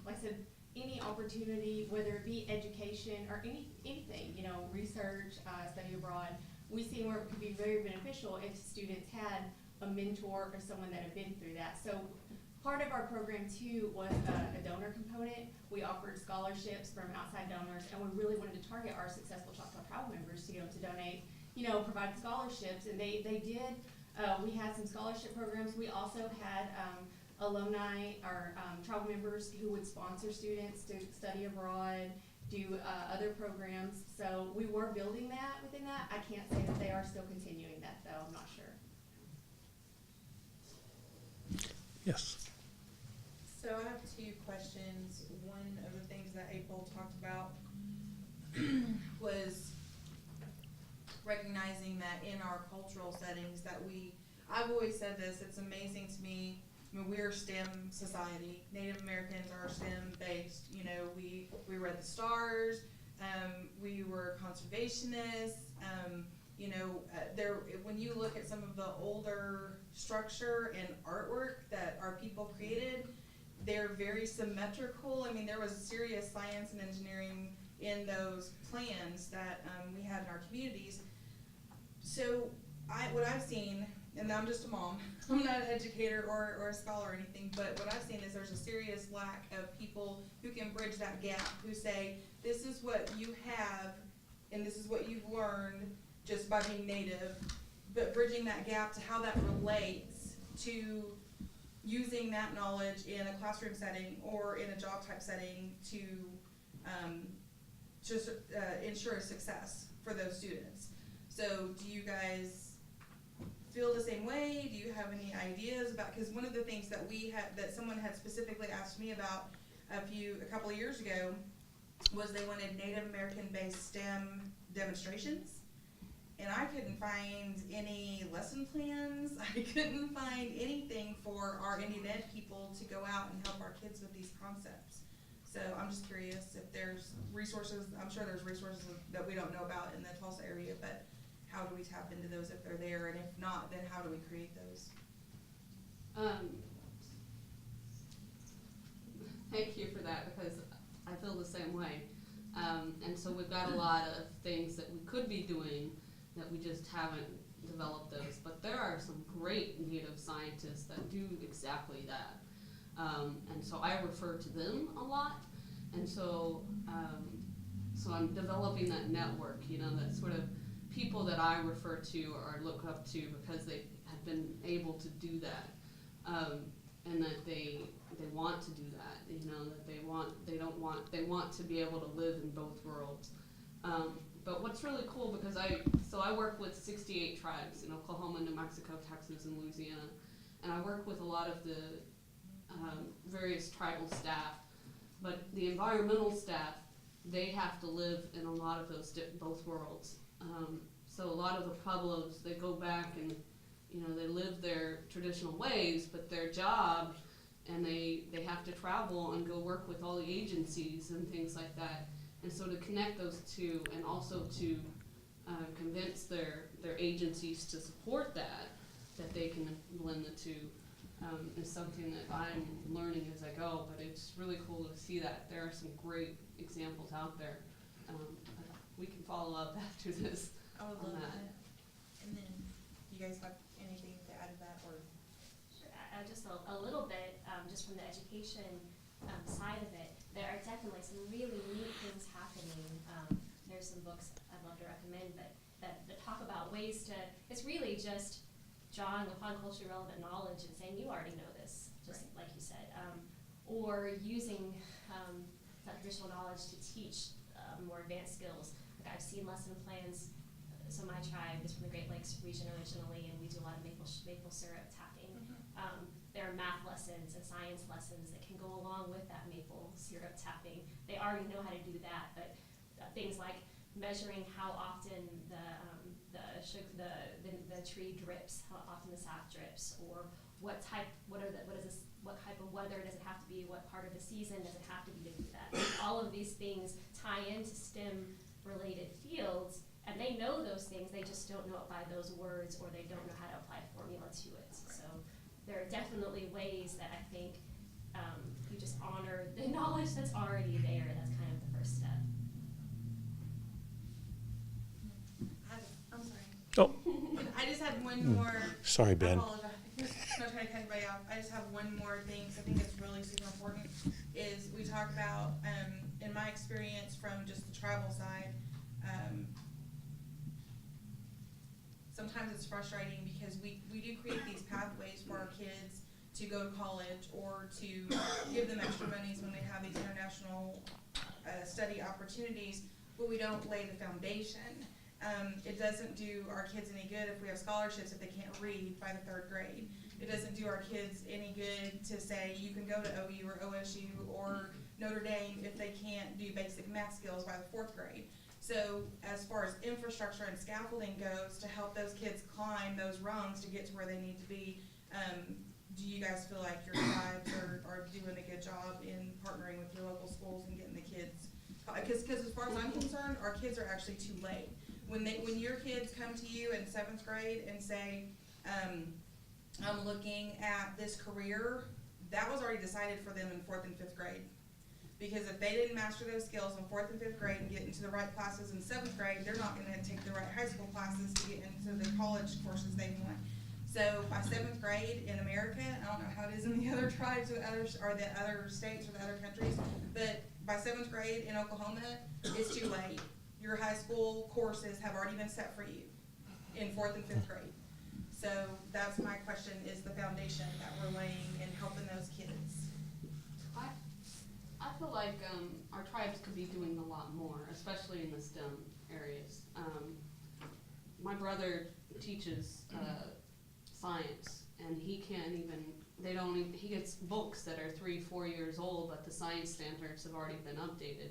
like I said, any opportunity, whether it be education or anything, you know, research, study abroad, we see where it could be very beneficial if students had a mentor or someone that had been through that. So part of our program too was a donor component. We offered scholarships from outside donors, and we really wanted to target our successful Choctaw tribal members to donate, you know, provide scholarships, and they did. We had some scholarship programs. We also had alumni or tribal members who would sponsor students to study abroad, do other programs. So we were building that within that. I can't say that they are still continuing that though, I'm not sure. Yes. So I have 2 questions. One of the things that April talked about was recognizing that in our cultural settings that I've always said this, it's amazing to me. I mean, we're a STEM society. Native Americans are STEM based. You know, we read the stars. We were conservationists. You know, when you look at some of the older structure and artwork that our people created, they're very symmetrical. I mean, there was serious science and engineering in those plans that we had in our communities. So what I've seen, and I'm just a mom, I'm not an educator or a scholar or anything, but what I've seen is there's a serious lack of people who can bridge that gap, who say, this is what you have, and this is what you've learned just by being Native, but bridging that gap to how that relates to using that knowledge in a classroom setting or in a job type setting to just ensure success for those students. So do you guys feel the same way? Do you have any ideas about, because one of the things that that someone had specifically asked me about a couple of years ago was they wanted Native American based STEM demonstrations. And I couldn't find any lesson plans. I couldn't find anything for our Indian Ed people to go out and help our kids with these concepts. So I'm just curious if there's resources. I'm sure there's resources that we don't know about in the Tulsa area, but how do we tap into those if they're there? And if not, then how do we create those? Thank you for that, because I feel the same way. And so we've got a lot of things that we could be doing that we just haven't developed those. But there are some great Native scientists that do exactly that. And so I refer to them a lot. And so, so I'm developing that network, you know, that sort of people that I refer to or look up to because they have been able to do that. And that they want to do that, you know, that they want to be able to live in both worlds. But what's really cool, because I work with 68 tribes in Oklahoma, New Mexico, Texas, and Louisiana, and I work with a lot of the various tribal staff, but the environmental staff, they have to live in a lot of those both worlds. So a lot of the Pueblos, they go back and, you know, they live their traditional ways, but their job, and they have to travel and go work with all the agencies and things like that. And so to connect those two, and also to convince their agencies to support that they can blend the two, is something that I'm learning as I go. But it's really cool to see that there are some great examples out there. We can follow up after this. I would love that. And then, you guys have anything to add to that, or? Sure, just a little bit, just from the education side of it. There are definitely some really neat things happening. There's some books I'd love to recommend. come in, but that talk about ways to, it's really just drawing upon culturally relevant knowledge and saying, you already know this, just like you said, or using that traditional knowledge to teach more advanced skills. Like I've seen lesson plans. So my tribe is from the Great Lakes region originally, and we do a lot of maple syrup tapping. There are math lessons and science lessons that can go along with that maple syrup tapping. They already know how to do that, but things like measuring how often the tree drips, how often the sap drips, or what type of weather does it have to be, what part of the season does it have to be to do that. All of these things tie into STEM related fields, and they know those things, they just don't know it by those words, or they don't know how to apply formula to it. So there are definitely ways that I think you just honor the knowledge that's already there. That's kind of the first step. I'm sorry. Oh, I just had one more. sorry, Ben. I apologize. I'm not trying to cut anybody off. I just have one more thing, because I think it's really super important, is we talk about, in my experience from just the tribal side, sometimes it's frustrating because we do create these pathways for our kids to go to college or to give them extra monies when they have these international study opportunities, but we don't lay the foundation. It doesn't do our kids any good if we have scholarships if they can't read by the 3rd grade. It doesn't do our kids any good to say you can go to OU or OSU or Notre Dame if they can't do basic math skills by the 4th grade. So as far as infrastructure and scaffolding goes to help those kids climb those rungs to get to where they need to be, do you guys feel like your tribes are doing a good job in partnering with your local schools and getting the kids? Because as far as I'm concerned, our kids are actually too late. When your kids come to you in 7th grade and say, I'm looking at this career, that was already decided for them in 4th and 5th grade. Because if they didn't master those skills in 4th and 5th grade and get into the right classes in 7th grade, they're not going to take the right high school classes to get into the college courses they want. So by 7th grade in America, I don't know how it is in the other tribes or the other states or the other countries, but by 7th grade in Oklahoma, it's too late. Your high school courses have already been set for you in 4th and 5th grade. So that's my question, is the foundation that we're laying in helping those kids. I feel like our tribes could be doing a lot more, especially in the STEM areas. My brother teaches science, and he can't even, he gets books that are 3-4 years old, but the science standards have already been updated,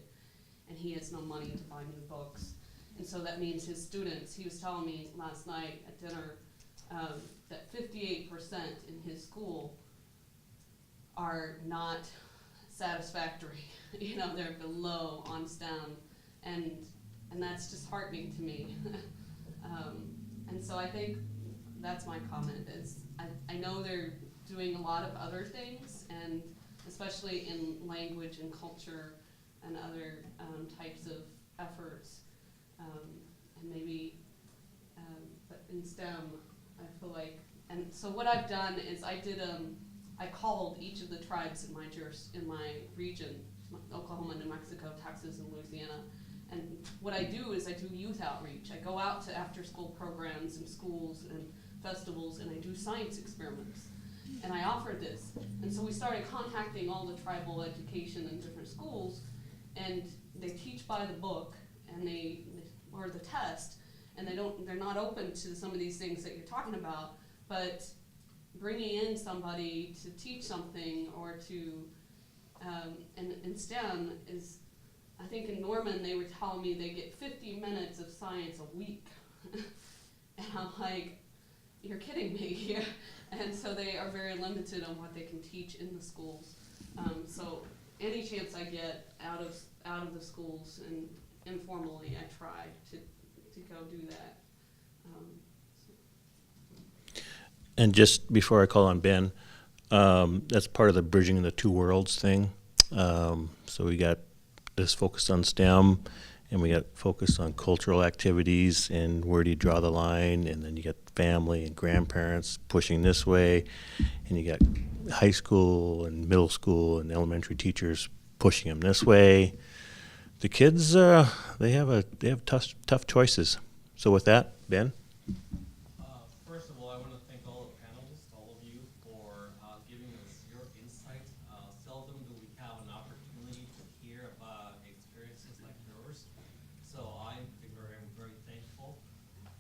and he has no money to buy new books. And so that means his students, he was telling me last night at dinner, that 58% in his school are not satisfactory. You know, they're below on STEM, and that's disheartening to me. And so I think that's my comment, is I know they're doing a lot of other things, and especially in language and culture and other types of efforts, and maybe, but in STEM, I feel like, and so what I've done is I called each of the tribes in my region, Oklahoma, New Mexico, Texas, and Louisiana. And what I do is I do youth outreach. I go out to after-school programs and schools and festivals, and I do science experiments. And I offered this. And so we started contacting all the tribal education in different schools, and they teach by the book, and or the test, and they're not open to some of these things that you're talking about, but bringing in somebody to teach something or to, and in STEM is, I think in Norman they were telling me they get 50 minutes of science a week. And I'm like, you're kidding me. And so they are very limited on what they can teach in the schools. So any chance I get out of the schools and informally, I try to go do that. And just before I call on Ben, that's part of the Bridging the Two Worlds thing. So we got this focus on STEM, and we got focus on cultural activities, and where do you draw the line, and then you got family and grandparents pushing this way, and you got high school and middle school and elementary teachers pushing them this way. The kids, they have tough choices. So with that, Ben? First of all, I want to thank all the panelists, all of you, for giving us your insight. Seldom do we have an opportunity to hear about experiences like yours. So I'm very thankful.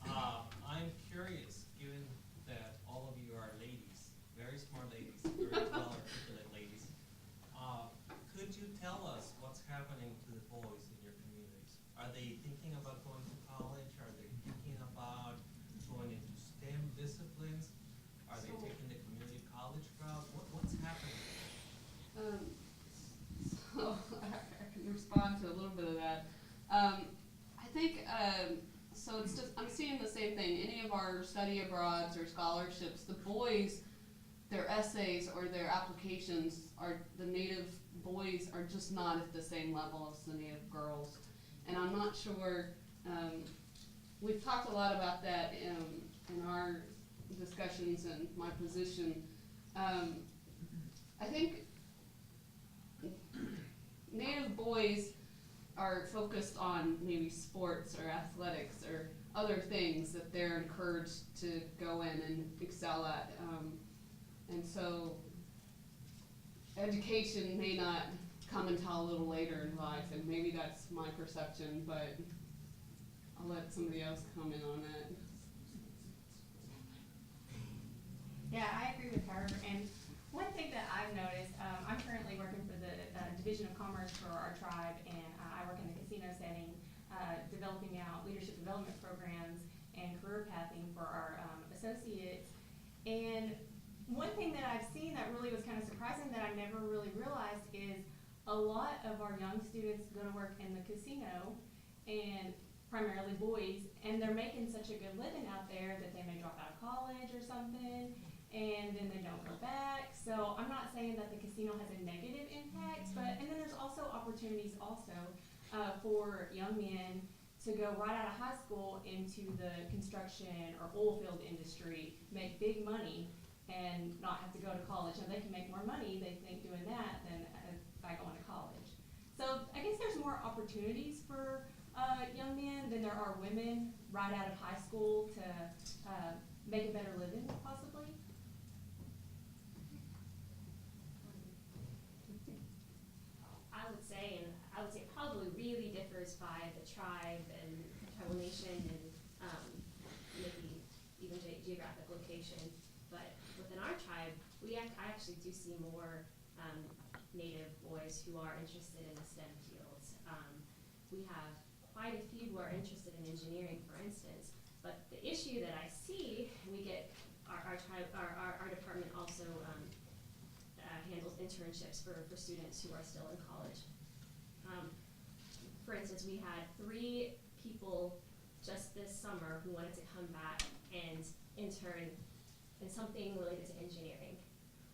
I'm curious, given that all of you are ladies, very smart ladies, very well articulate ladies, could you tell us what's happening to the boys in your communities? Are they thinking about going to college? Are they thinking about going into STEM disciplines? Are they taking the community college route? What's happening? So I can respond to a little bit of that. I think, so it's just, I'm seeing the same thing. Any of our study abroads or scholarships, the boys, their essays or their applications are, the Native boys are just not at the same level as the Native girls. And I'm not sure, we've talked a lot about that in our discussions and my position. I think Native boys are focused on maybe sports or athletics or other things that they're encouraged to go in and excel at. And so education may not come until a little later in life, and maybe that's my perception, but I'll let somebody else comment on that. Yeah, I agree with her. And one thing that I've noticed, I'm currently working for the Division of Commerce for our tribe, and I work in the casino setting, developing out leadership development programs and career pathing for our associates. And one thing that I've seen that really was kind of surprising that I never really realized is a lot of our young students go to work in the casino, and primarily boys, and they're making such a good living out there that they may drop out of college or something, and then they don't go back. So I'm not saying that the casino has a negative impact, but, and then there's also opportunities also for young men to go right out of high school into the construction or oil field industry, make big money, and not have to go to college. And they can make more money, they think, doing that than by going to college. So I guess there's more opportunities for young men than there are women right out of high school to make a better living, possibly. I would say it probably really differs by the tribe and tribal nation and maybe even geographic location. But within our tribe, I actually do see more Native boys who are interested in the STEM fields. We have quite a few who are interested in engineering, for instance. But the issue that I see, we get our department also handles internships for students who are still in college. For instance, we had 3 people just this summer who wanted to come back and intern in something related to engineering.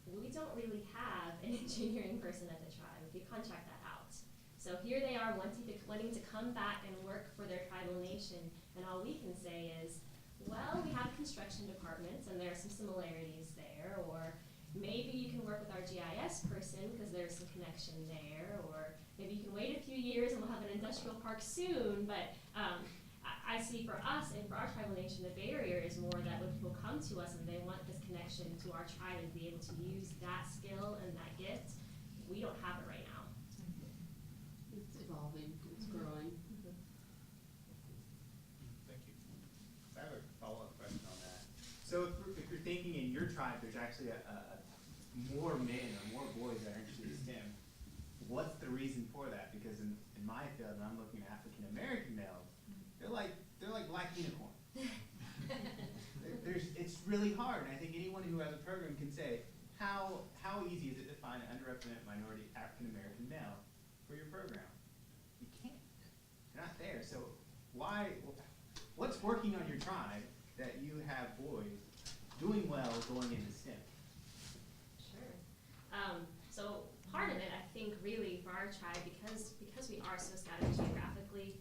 We don't really have an engineering person at the tribe. We contract that out. So here they are wanting to come back and work for their tribal nation, and all we can say is, well, we have construction departments and there are some similarities there, or maybe you can work with our GIS person because there's some connection there, or maybe you can wait a few years and we'll have an industrial park soon. But I see for us and for our tribal nation, the barrier is more that when people come to us and they want this connection to our tribe and be able to use that skill and that gift, we don't have it right now. It's evolving, it's growing. Thank you. So I have a follow-up question on that. So if you're thinking in your tribe, there's actually more men or more boys that are interested in STEM, what's the reason for that? Because in my field, when I'm looking at African American males, they're like black unicorns. It's really hard, and I think anyone who has a program can say, how easy is it to find an underrepresented minority African American male for your program? You can't. They're not there. So what's working on your tribe that you have boys doing well going into STEM? Sure. So part of it, I think, really for our tribe, because we are so scattered geographically,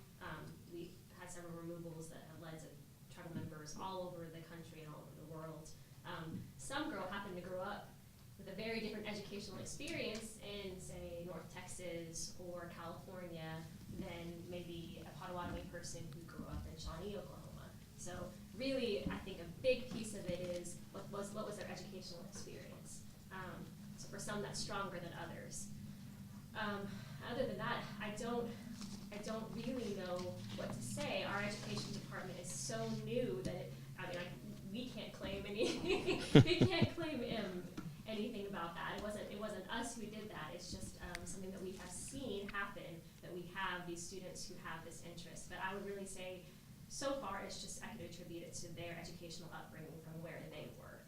we've had several removals that have led to tribal members all over the country and all over the world. Some happen to grow up with a very different educational experience in, say, North Texas or California than maybe a Potawatomi person who grew up in Shawnee, Oklahoma. So really, I think a big piece of it is what was their educational experience. So for some, that's stronger than others. Other than that, I don't really know what to say. Our education department is so new that we can't claim anything about that. It wasn't us who did that. It's just something that we have seen happen, that we have these students who have this interest. But I would really say, so far, I could attribute it to their educational upbringing from where they were.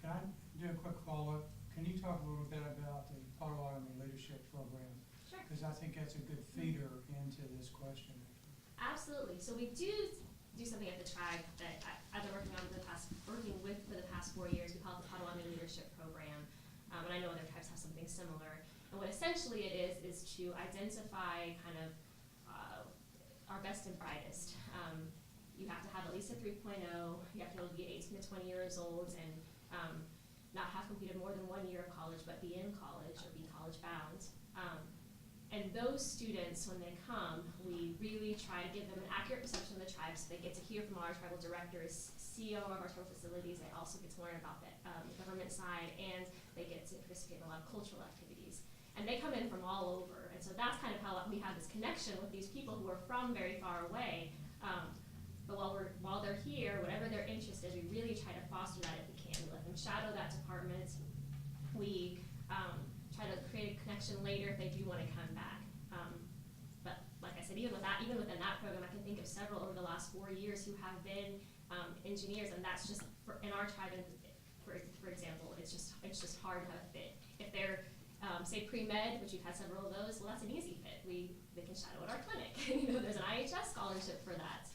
Can I do a quick follow-up? Can you talk a little bit about the Potawatomi Leadership Program? Sure. Because I think that's a good feeder into this question. Absolutely. So we do something at the tribe that I've been working with for the past 4 years. We call it the Potawatomi Leadership Program, and I know other tribes have something similar. And what essentially it is to identify kind of our best and brightest. You have to have at least a 3.0. You have to be 18 to 20 years old and not have completed more than 1 year of college, but be in college or be college bound. And those students, when they come, we really try to give them an accurate perception of the tribe, so they get to hear from our tribal directors, CEO of our tribal facilities. They also get to learn about the government side, and they get to participate in a lot of cultural activities. And they come in from all over, and so that's kind of how we have this connection with these people who are from very far away. But while they're here, whatever their interest is, we really try to foster that if we can. We let them shadow that department. We try to create a connection later if they do want to come back. But like I said, even within that program, I can think of several over the last 4 years who have been engineers, and that's just in our tribe. For example, it's just hard to have a fit. If they're say pre-med, which we've had several of those, well, that's an easy fit. They can shadow at our clinic. There's an IHS scholarship for that.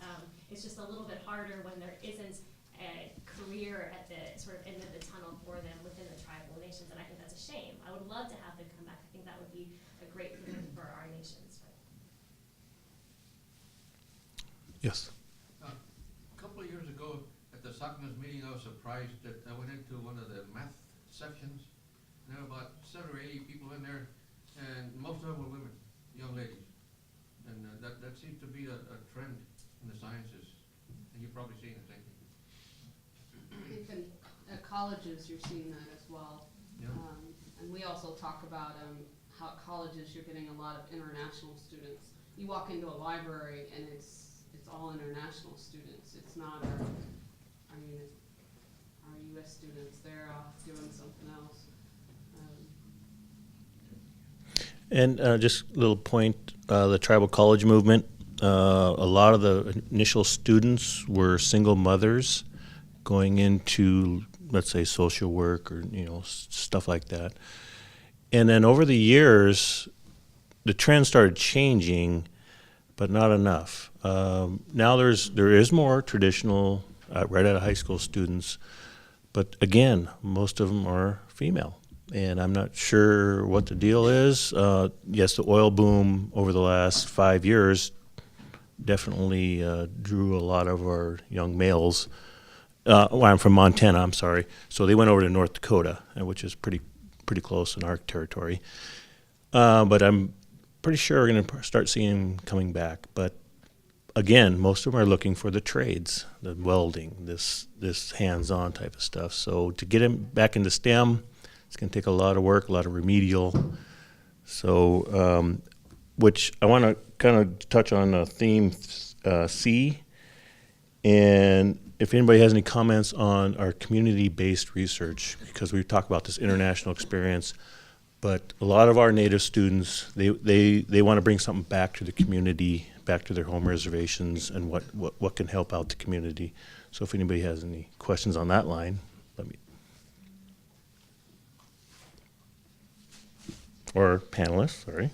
It's just a little bit harder when there isn't a career at the sort of end of the tunnel for them within the tribal nations, and I think that's a shame. I would love to have them come back. I think that would be a great thing for our nations. Yes. A couple of years ago at the SACNAS meeting, I was surprised that I went into one of the math sections. There were about 70 or 80 people in there, and most of them were women, young ladies. And that seems to be a trend in the sciences, and you're probably seeing the same thing. Even at colleges, you're seeing that as well. Yeah. And we also talk about how at colleges you're getting a lot of international students. You walk into a library and it's all international students. It's not our U.S. students. They're doing something else. And just a little point, the tribal college movement, a lot of the initial students were single mothers going into, let's say, social work or, stuff like that. And then over the years, the trend started changing, but not enough. Now there is more traditional, right out of high school students, but again, most of them are female. And I'm not sure what the deal is. Yes, the oil boom over the last 5 years definitely drew a lot of our young males. Well, I'm from Montana, I'm sorry. So they went over to North Dakota, which is pretty close in our territory. But I'm pretty sure we're going to start seeing them coming back. But again, most of them are looking for the trades, the welding, this hands-on type of stuff. So to get them back into STEM, it's going to take a lot of work, a lot of remedial. So, which I want to kind of touch on theme C. And if anybody has any comments on our community-based research, because we talk about this international experience, but a lot of our Native students, they want to bring something back to the community, back to their home reservations, and what can help out the community. So if anybody has any questions on that line, let me. Or panelists, sorry.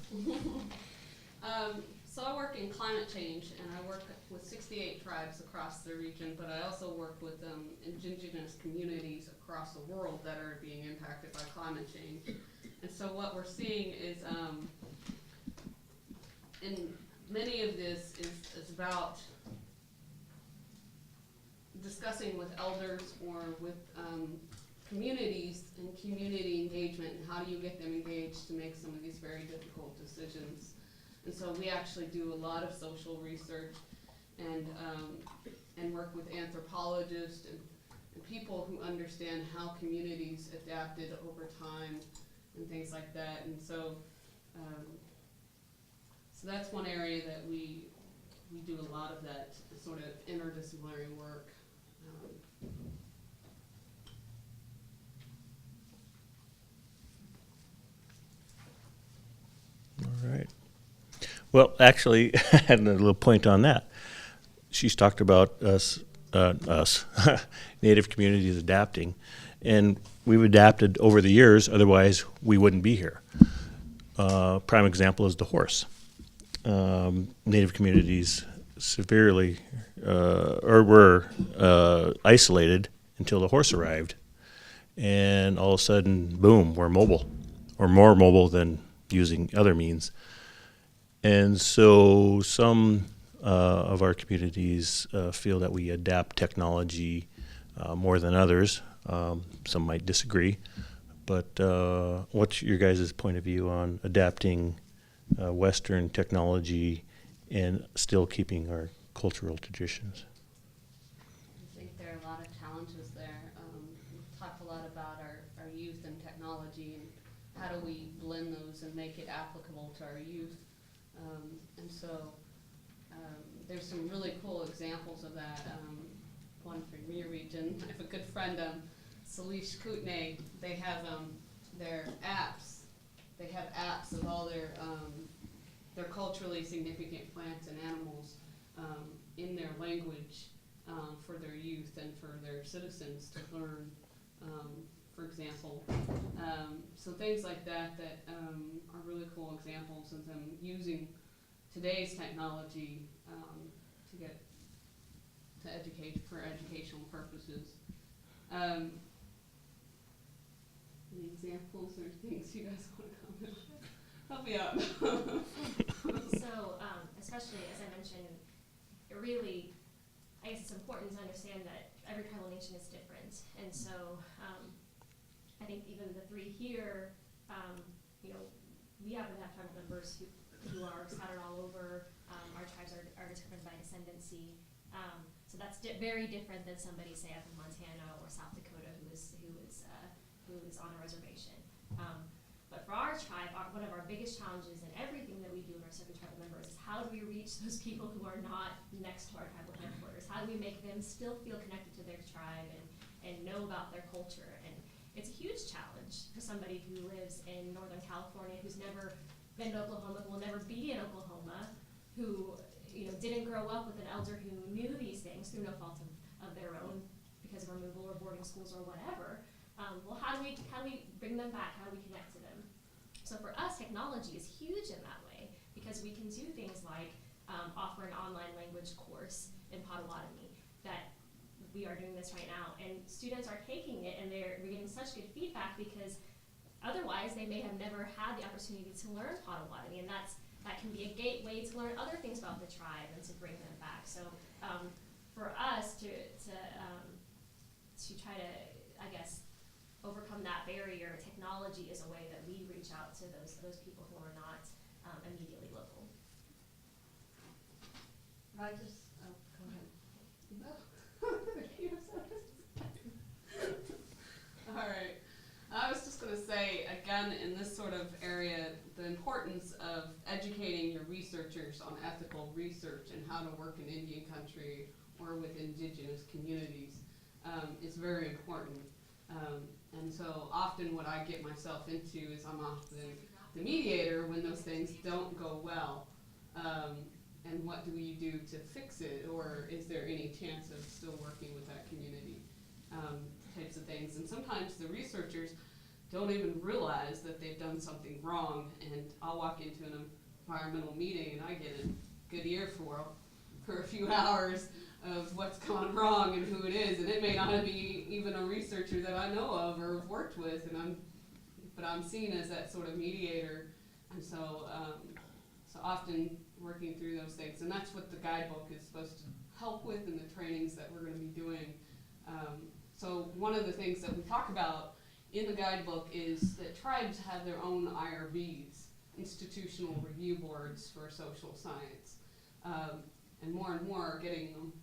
So I work in climate change, and I work with 68 tribes across the region, but I also work with indigenous communities across the world that are being impacted by climate change. And so what we're seeing is, in many of this is about discussing with elders or with communities and community engagement, and how do you get them engaged to make some of these very difficult decisions. And so we actually do a lot of social research, and work with anthropologists and people who understand how communities adapted over time and things like that. And so so that's one area that we do a lot of that sort of interdisciplinary work. All right. Well, actually, I had a little point on that. She's talked about us, Native communities adapting, and we've adapted over the years, otherwise we wouldn't be here. Prime example is the horse. Native communities severely or were isolated until the horse arrived, and all of a sudden, boom, we're mobile, or more mobile than using other means. And so some of our communities feel that we adapt technology more than others. Some might disagree, but what's your guys' point of view on adapting Western technology and still keeping our cultural traditions? I think there are a lot of challenges there. We've talked a lot about our youth and technology and how do we blend those and make it applicable to our youth. And so there's some really cool examples of that. One from your region, I have a good friend, Salish Kootenai. They have their apps. They have apps of all their culturally significant plants and animals in their language for their youth and for their citizens to learn. For example, so things like that are really cool examples of them using today's technology to educate for educational purposes. Any examples or things you guys want to comment on? Help me out. So, especially as I mentioned, it really, I guess it's important to understand that every tribal nation is different, and so I think even the three here, we happen to have tribal members who are scattered all over. Our tribes are determined by descendancy. So that's very different than somebody, say, up in Montana or South Dakota who is on a reservation. But for our tribe, one of our biggest challenges in everything that we do in our Second Tribal members is how do we reach those people who are not next to our tribal headquarters? How do we make them still feel connected to their tribe and know about their culture? And it's a huge challenge for somebody who lives in Northern California, who's never been to Oklahoma, who will never be in Oklahoma, who didn't grow up with an elder who knew these things through no fault of their own because of removal or boarding schools or whatever. Well, how do we bring them back? How do we connect to them? So for us, technology is huge in that way because we can do things like offer an online language course in Potawatomi that we are doing this right now, and students are taking it and we're getting such good feedback because otherwise they may have never had the opportunity to learn Potawatomi, and that can be a gateway to learn other things about the tribe and to bring them back. So for us to try to, I guess, overcome that barrier, technology is a way that we reach out to those people who are not immediately local. Go ahead. All right. I was just going to say, again, in this sort of area, the importance of educating your researchers on ethical research and how to work in Indian country or with indigenous communities is very important. And so often what I get myself into is I'm often the mediator when those things don't go well. And what do we do to fix it? Or is there any chance of still working with that community? Types of things. And sometimes the researchers don't even realize that they've done something wrong, and I'll walk into an environmental meeting and I get a good earful for a few hours of what's gone wrong and who it is, and it may not be even a researcher that I know of or have worked with, but I'm seen as that sort of mediator, and so often working through those things, and that's what the guidebook is supposed to help with in the trainings that we're going to be doing. So one of the things that we talk about in the guidebook is that tribes have their own IRBs, institutional review boards for social science. and more are getting them.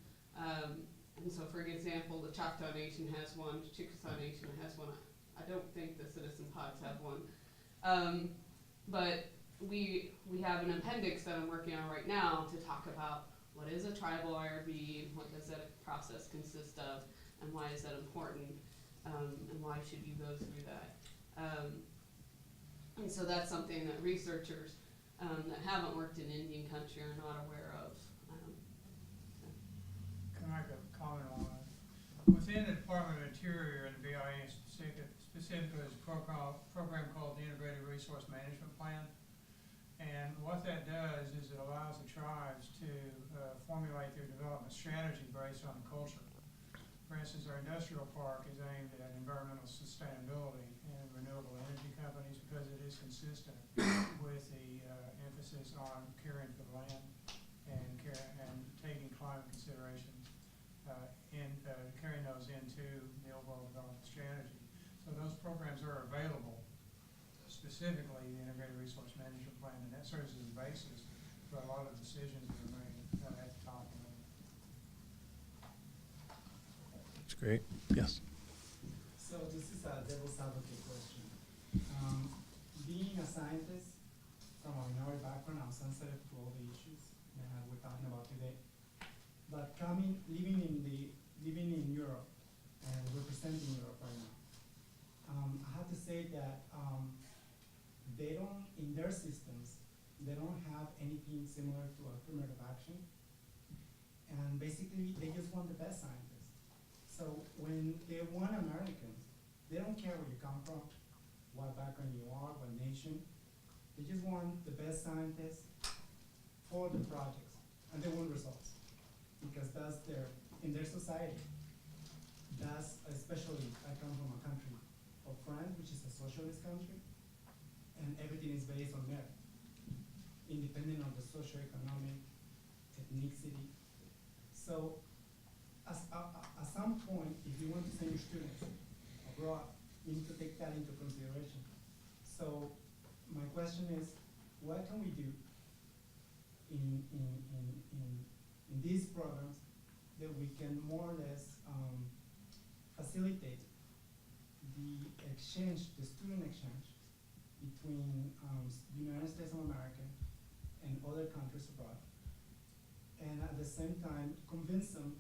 And so, for example, the Choctaw Nation has one, the Chickasaw Nation has one. I don't think the Citizen Pods have one. But we have an appendix that I'm working on right now to talk about what is a tribal IRB, what does that process consist of, and why is that important, and why should you go through that. And so that's something that researchers that haven't worked in Indian country are not aware of. Can I make a comment on that? Within the Department of Interior and the BIA specifically, there's a program called the Integrated Resource Management Plan. And what that does is it allows the tribes to formulate their development strategy based on the culture. For instance, our industrial park is aimed at environmental sustainability and renewable energy companies because it is consistent with the emphasis on caring for the land and taking climate considerations and carrying those into the overall development strategy. So those programs are available, specifically the Integrated Resource Management Plan, and that serves as a basis for a lot of decisions that are made at the top level. That's great. Yes. So this is a devil's advocate question. Being a scientist from a minority background, I'm sensitive to all the issues that we're talking about today. But living in Europe and representing Europe right now, I have to say that they don't, in their systems, they don't have anything similar to affirmative action. And basically, they just want the best scientists. So when they want Americans, they don't care where you come from, what background you are, what nation. They just want the best scientists for the projects, and they want results. Because that's in their society, that's especially, I come from a country of France, which is a socialist country, and everything is based on merit, independent of the socioeconomic, ethnicity. So, at some point, if you want to send your students abroad, you need to take that into consideration. So, my question is, what can we do in these programs that we can more or less facilitate the exchange, the student exchange between the United States of America and other countries abroad, and at the same time convince them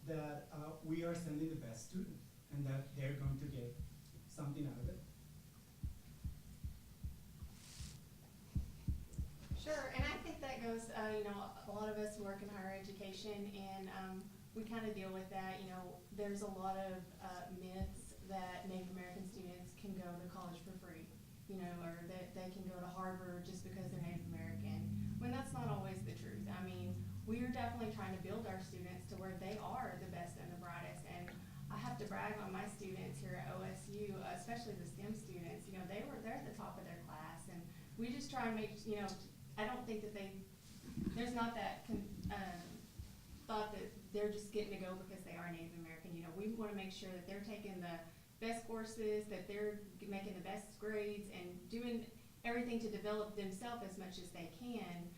that we are sending the best students and that they're going to get something out of it. Sure, and I think that goes, a lot of us work in higher education, and we kind of deal with that. There's a lot of myths that Native American students can go to college for free, or that they can go to Harvard just because they're Native American, when that's not always the truth. I mean, we are definitely trying to build our students to where they are the best and the brightest, and I have to brag on my students here at OSU, especially the STEM students. They're at the top of their class, and we just try and make, I don't think that there's not that thought that they're just getting to go because they are Native American. We want to make sure that they're taking the best courses, that they're making the best grades, and doing everything to develop themselves as much as they can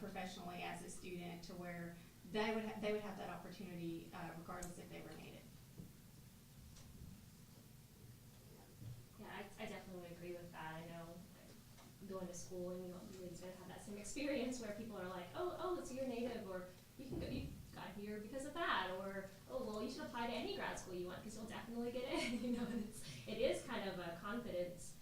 professionally as a student, to where they would have that opportunity regardless if they were Native. Yeah, I definitely would agree with that. I know going to school and you always have that same experience where people are like, oh, so you're Native, or you got here because of that, or oh, well, you should apply to any grad school you want because you'll definitely get in. And it is kind of a confidence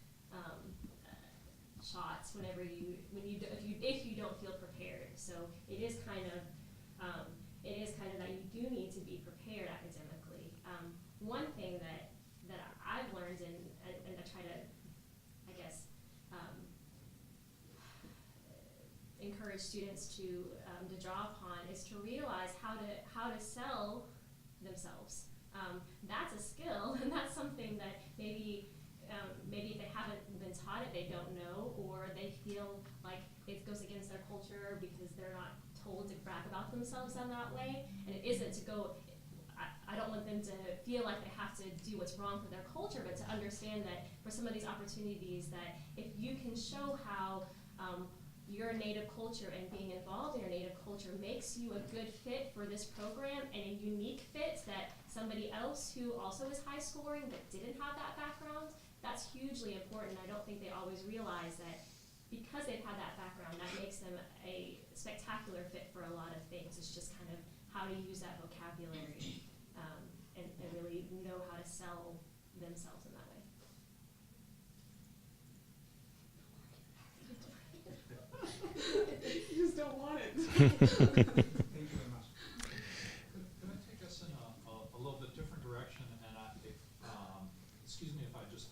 shots if you don't feel prepared. So it is kind of that you do need to be prepared academically. One thing that I've learned and I try to, I guess, encourage students to draw upon is to realize how to sell themselves. That's a skill, and that's something that maybe if they haven't been taught it, they don't know, or they feel like it goes against their culture because they're not told to brag about themselves in that way. And it isn't to go. I don't want them to feel like they have to do what's wrong for their culture, but to understand that for some of these opportunities, that if you can show how your native culture and being involved in your native culture makes you a good fit for this program and a unique fit that somebody else who also is high scoring but didn't have that background, that's hugely important. I don't think they always realize that because they've had that background, that makes them a spectacular fit for a lot of things. It's just kind of how to use that vocabulary and really know how to sell themselves in that way. You just don't want it. Thank you very much. Could I take us in a little bit different direction? And excuse me if I just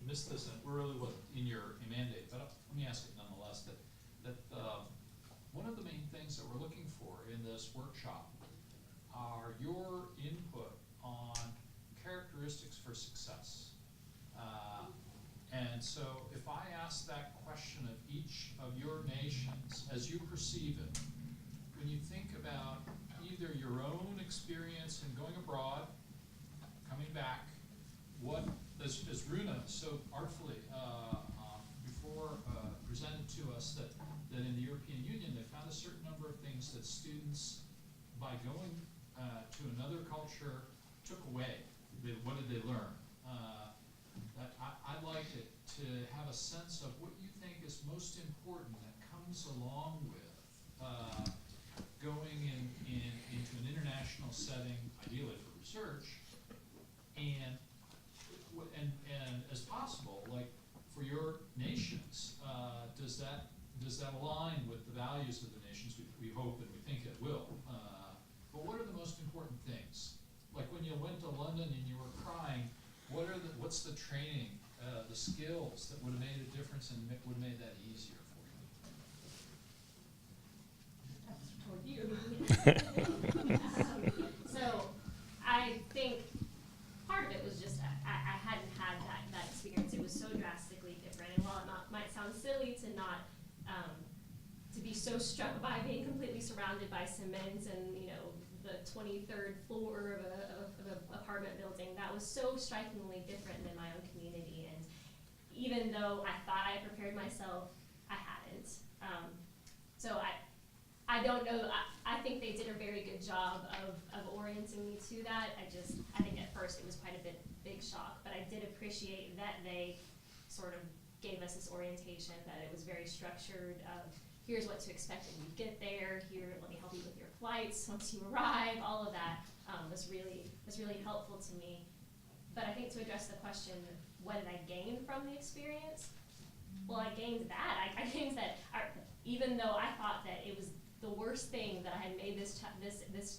missed this and it really wasn't in your mandate, but let me ask it nonetheless. That one of the main things that we're looking for in this workshop are your input on characteristics for success. And so if I ask that question of each of your nations as you perceive it, when you think about either your own experience in going abroad, coming back, what, as Runa so artfully before presented to us, that in the European Union they found a certain number of things that students, by going to another culture, took away. What did they learn? I'd like to have a sense of what you think is most important that comes along with going into an international setting, ideally for research, and as possible, like for your nations, does that align with the values of the nations? We hope and we think it will. But what are the most important things? Like when you went to London and you were crying, what's the training, the skills that would have made a difference and would have made that easier for you? Toward you. So I think part of it was just I hadn't had that experience. It was so drastically different. And while it might sound silly to not to be so struck by being completely surrounded by cement and the 23rd floor of an apartment building, that was so strikingly different than my own community. And even though I thought I had prepared myself, I hadn't. So I don't know. I think they did a very good job of orienting me to that. I think at first it was quite a big shock, but I did appreciate that they sort of gave us this orientation, that it was very structured of here's what to expect when you get there, here, let me help you with your flights once you arrive. All of that was really helpful to me. But I think to address the question, what did I gain from the experience? Well, I gained that. I gained that even though I thought that it was the worst thing that I had made this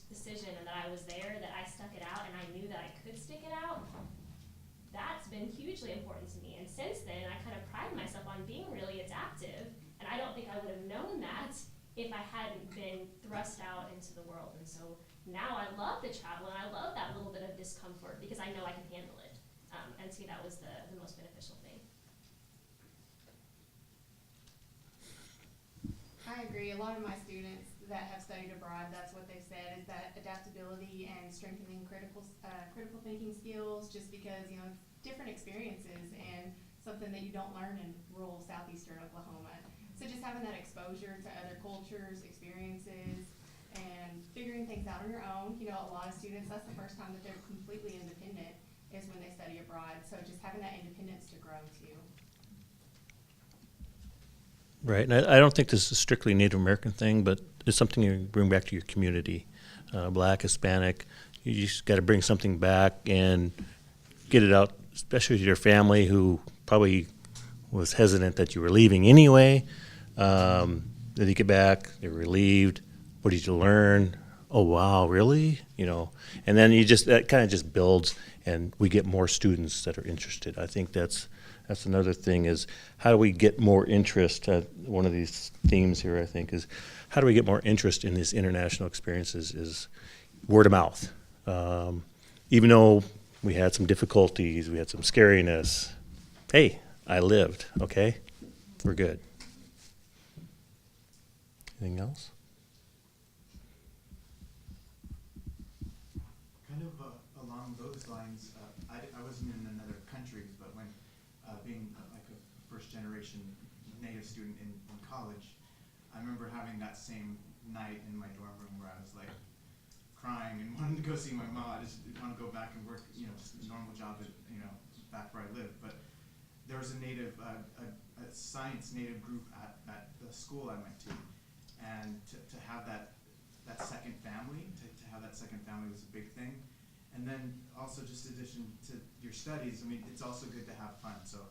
decision and that I was there, that I stuck it out and I knew that I could stick it out, that's been hugely important to me. And since then, I kind of pride myself on being really adaptive. And I don't think I would have known that if I hadn't been thrust out into the world. And so now I love the travel and I love that little bit of discomfort because I know I can handle it. And to me, that was the most beneficial thing. I agree. A lot of my students that have studied abroad, that's what they've said, is that adaptability and strengthening critical thinking skills, just because, different experiences and something that you don't learn in rural southeastern Oklahoma. So just having that exposure to other cultures, experiences, and figuring things out on your own. A lot of students, that's the first time that they're completely independent is when they study abroad. So just having that independence to grow too. Right, and I don't think this is a strictly Native American thing, but it's something you bring back to your community. Black, Hispanic, you just got to bring something back and get it out, especially to your family who probably was hesitant that you were leaving anyway. Then you get back, they're relieved. What did you learn? Oh, wow, really? And then that kind of just builds, and we get more students that are interested. I think that's another thing is how do we get more interest? One of these themes here, I think, is how do we get more interest in these international experiences is word of mouth. Even though we had some difficulties, we had some scariness, hey, I lived, okay? We're good. Anything else? Kind of along those lines, I wasn't in another country, but when being like a first-generation native student in college, I remember having that same night in my dorm room where I was like crying and wanting to go see my mom. I just want to go back and work, you know, just a normal job, at, you know, back where I live. But there was a science native group at the school I went to, and to have that second family, to have that second family was a big thing. And then also, just in addition to your studies, I mean, it's also good to have fun. So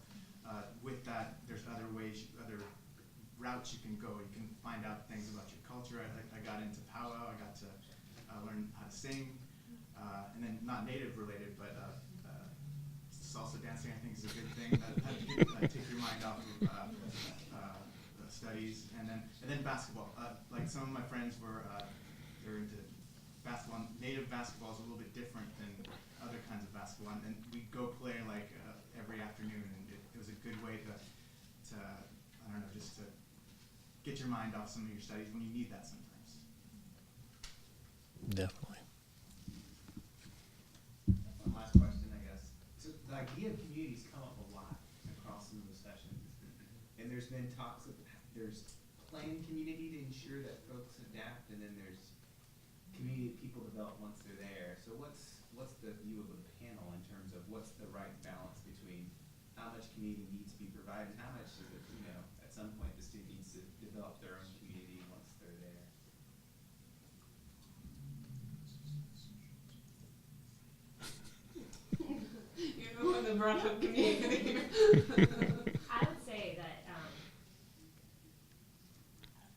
with that, there's other ways, other routes you can go. You can find out things about your culture. I got into powwow. I got to learn how to sing, and then not native related, but salsa dancing I think is a good thing. Take your mind off of studies, and then basketball. Like some of my friends were they're into basketball. Native basketball is a little bit different than other kinds of basketball, and we go play like every afternoon, and it was a good way to I don't know, just to get your mind off some of your studies when you need that sometimes. Definitely. One last question, I guess. So the idea of communities come up a lot across some of the sessions, and there's been talks of there's planned community to ensure that folks adapt, and then there's community that people develop once they're there. So what's the view of the panel in terms of what's the right balance between how much community needs to be provided and how much is it, you know, at some point the student needs to develop their own community once they're there? You're the one that brought up community. I would say that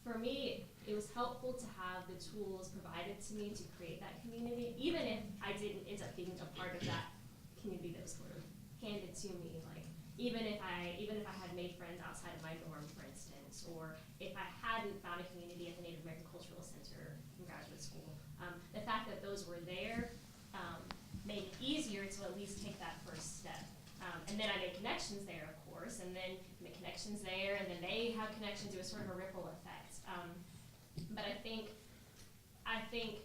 for me, it was helpful to have the tools provided to me to create that community, even if I didn't end up being a part of that community that was sort of handed to me. Like even if I had made friends outside of my dorm, for instance, or if I hadn't found a community at the Native American Cultural Center in graduate school, the fact that those were there made it easier to at least take that first step. And then I made connections there, of course, and then the connections there, and then they have connections. It was sort of a ripple effect. But I think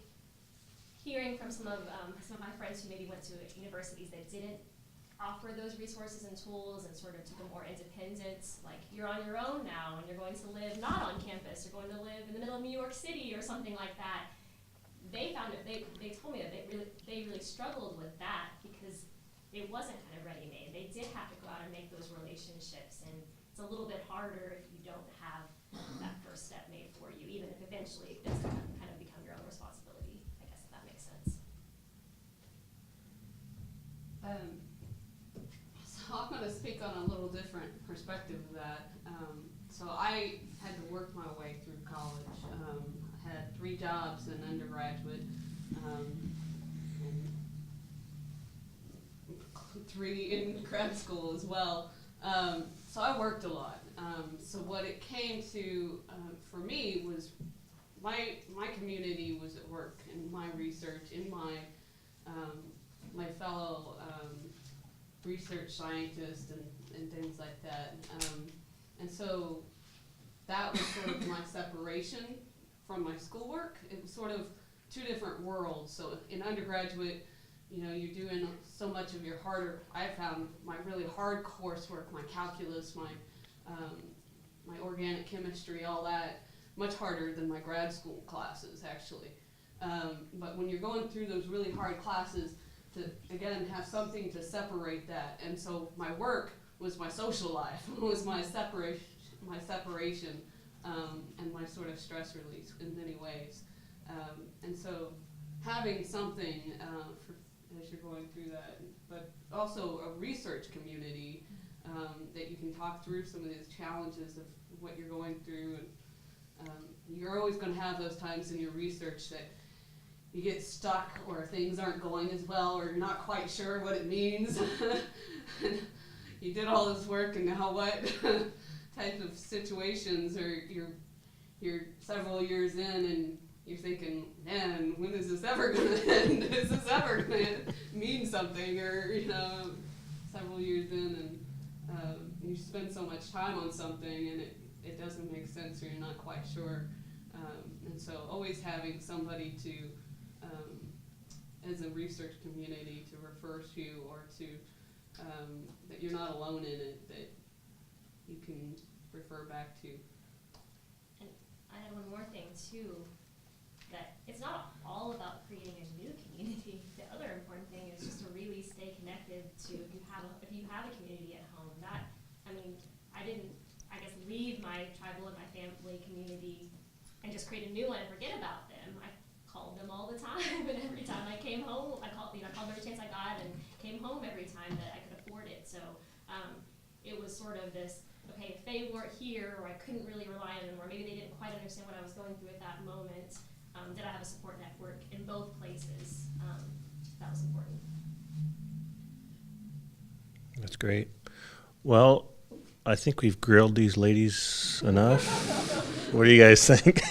hearing from some of my friends who maybe went to universities that didn't offer those resources and tools and sort of took a more independence, like you're on your own now and you're going to live not on campus, you're going to live in the middle of New York City or something like that. They found it, they told me that they really struggled with that because it wasn't kind of ready-made. They did have to go out and make those relationships, and it's a little bit harder if you don't have that first step made for you, even if eventually it does kind of become your own responsibility, I guess, if that makes sense. So I'm going to speak on a little different perspective of that. So I had to work my way through college. I had 3 jobs in undergraduate, and 3 in grad school as well. So I worked a lot. So what it came to for me was my community was at work in my research, in my fellow research scientists and things like that. And so that was sort of my separation from my schoolwork. It was sort of 2 different worlds. So in undergraduate, you know, you're doing so much of your harder. I found my really hard coursework, my calculus, my organic chemistry, all that, much harder than my grad school classes, actually. But when you're going through those really hard classes, to, again, have something to separate that. And so my work was my social life, was my separation, and my sort of stress release in many ways. And so having something as you're going through that, but also a research community that you can talk through some of these challenges of what you're going through. And you're always going to have those times in your research that you get stuck or things aren't going as well or you're not quite sure what it means. You did all this work and now what type of situations, or you're several years in and you're thinking, man, when is this ever going to end? Is this ever going to mean something? Or, you know, several years in and you spend so much time on something and it doesn't make sense or you're not quite sure. And so always having somebody to, as a research community, to refer to, or to, that you're not alone in it, that you can refer back to. And I too that it's not all about creating a new community. The other important thing is just to really stay connected to if you have a community at home. I didn't leave my tribal and my family community and just create a new one and forget about them. I called them all the time, and every time I came home, I called every chance I got, and came home every time that I could afford it. So it was sort of this, okay, if they weren't here, or I couldn't really rely on them, or maybe they didn't quite understand what I was going through at that moment, did I have a support network in both places? That was important. That's great. Well, I think we've grilled these ladies enough. What do you guys think?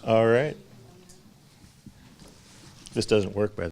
All right. This doesn't work, by the way.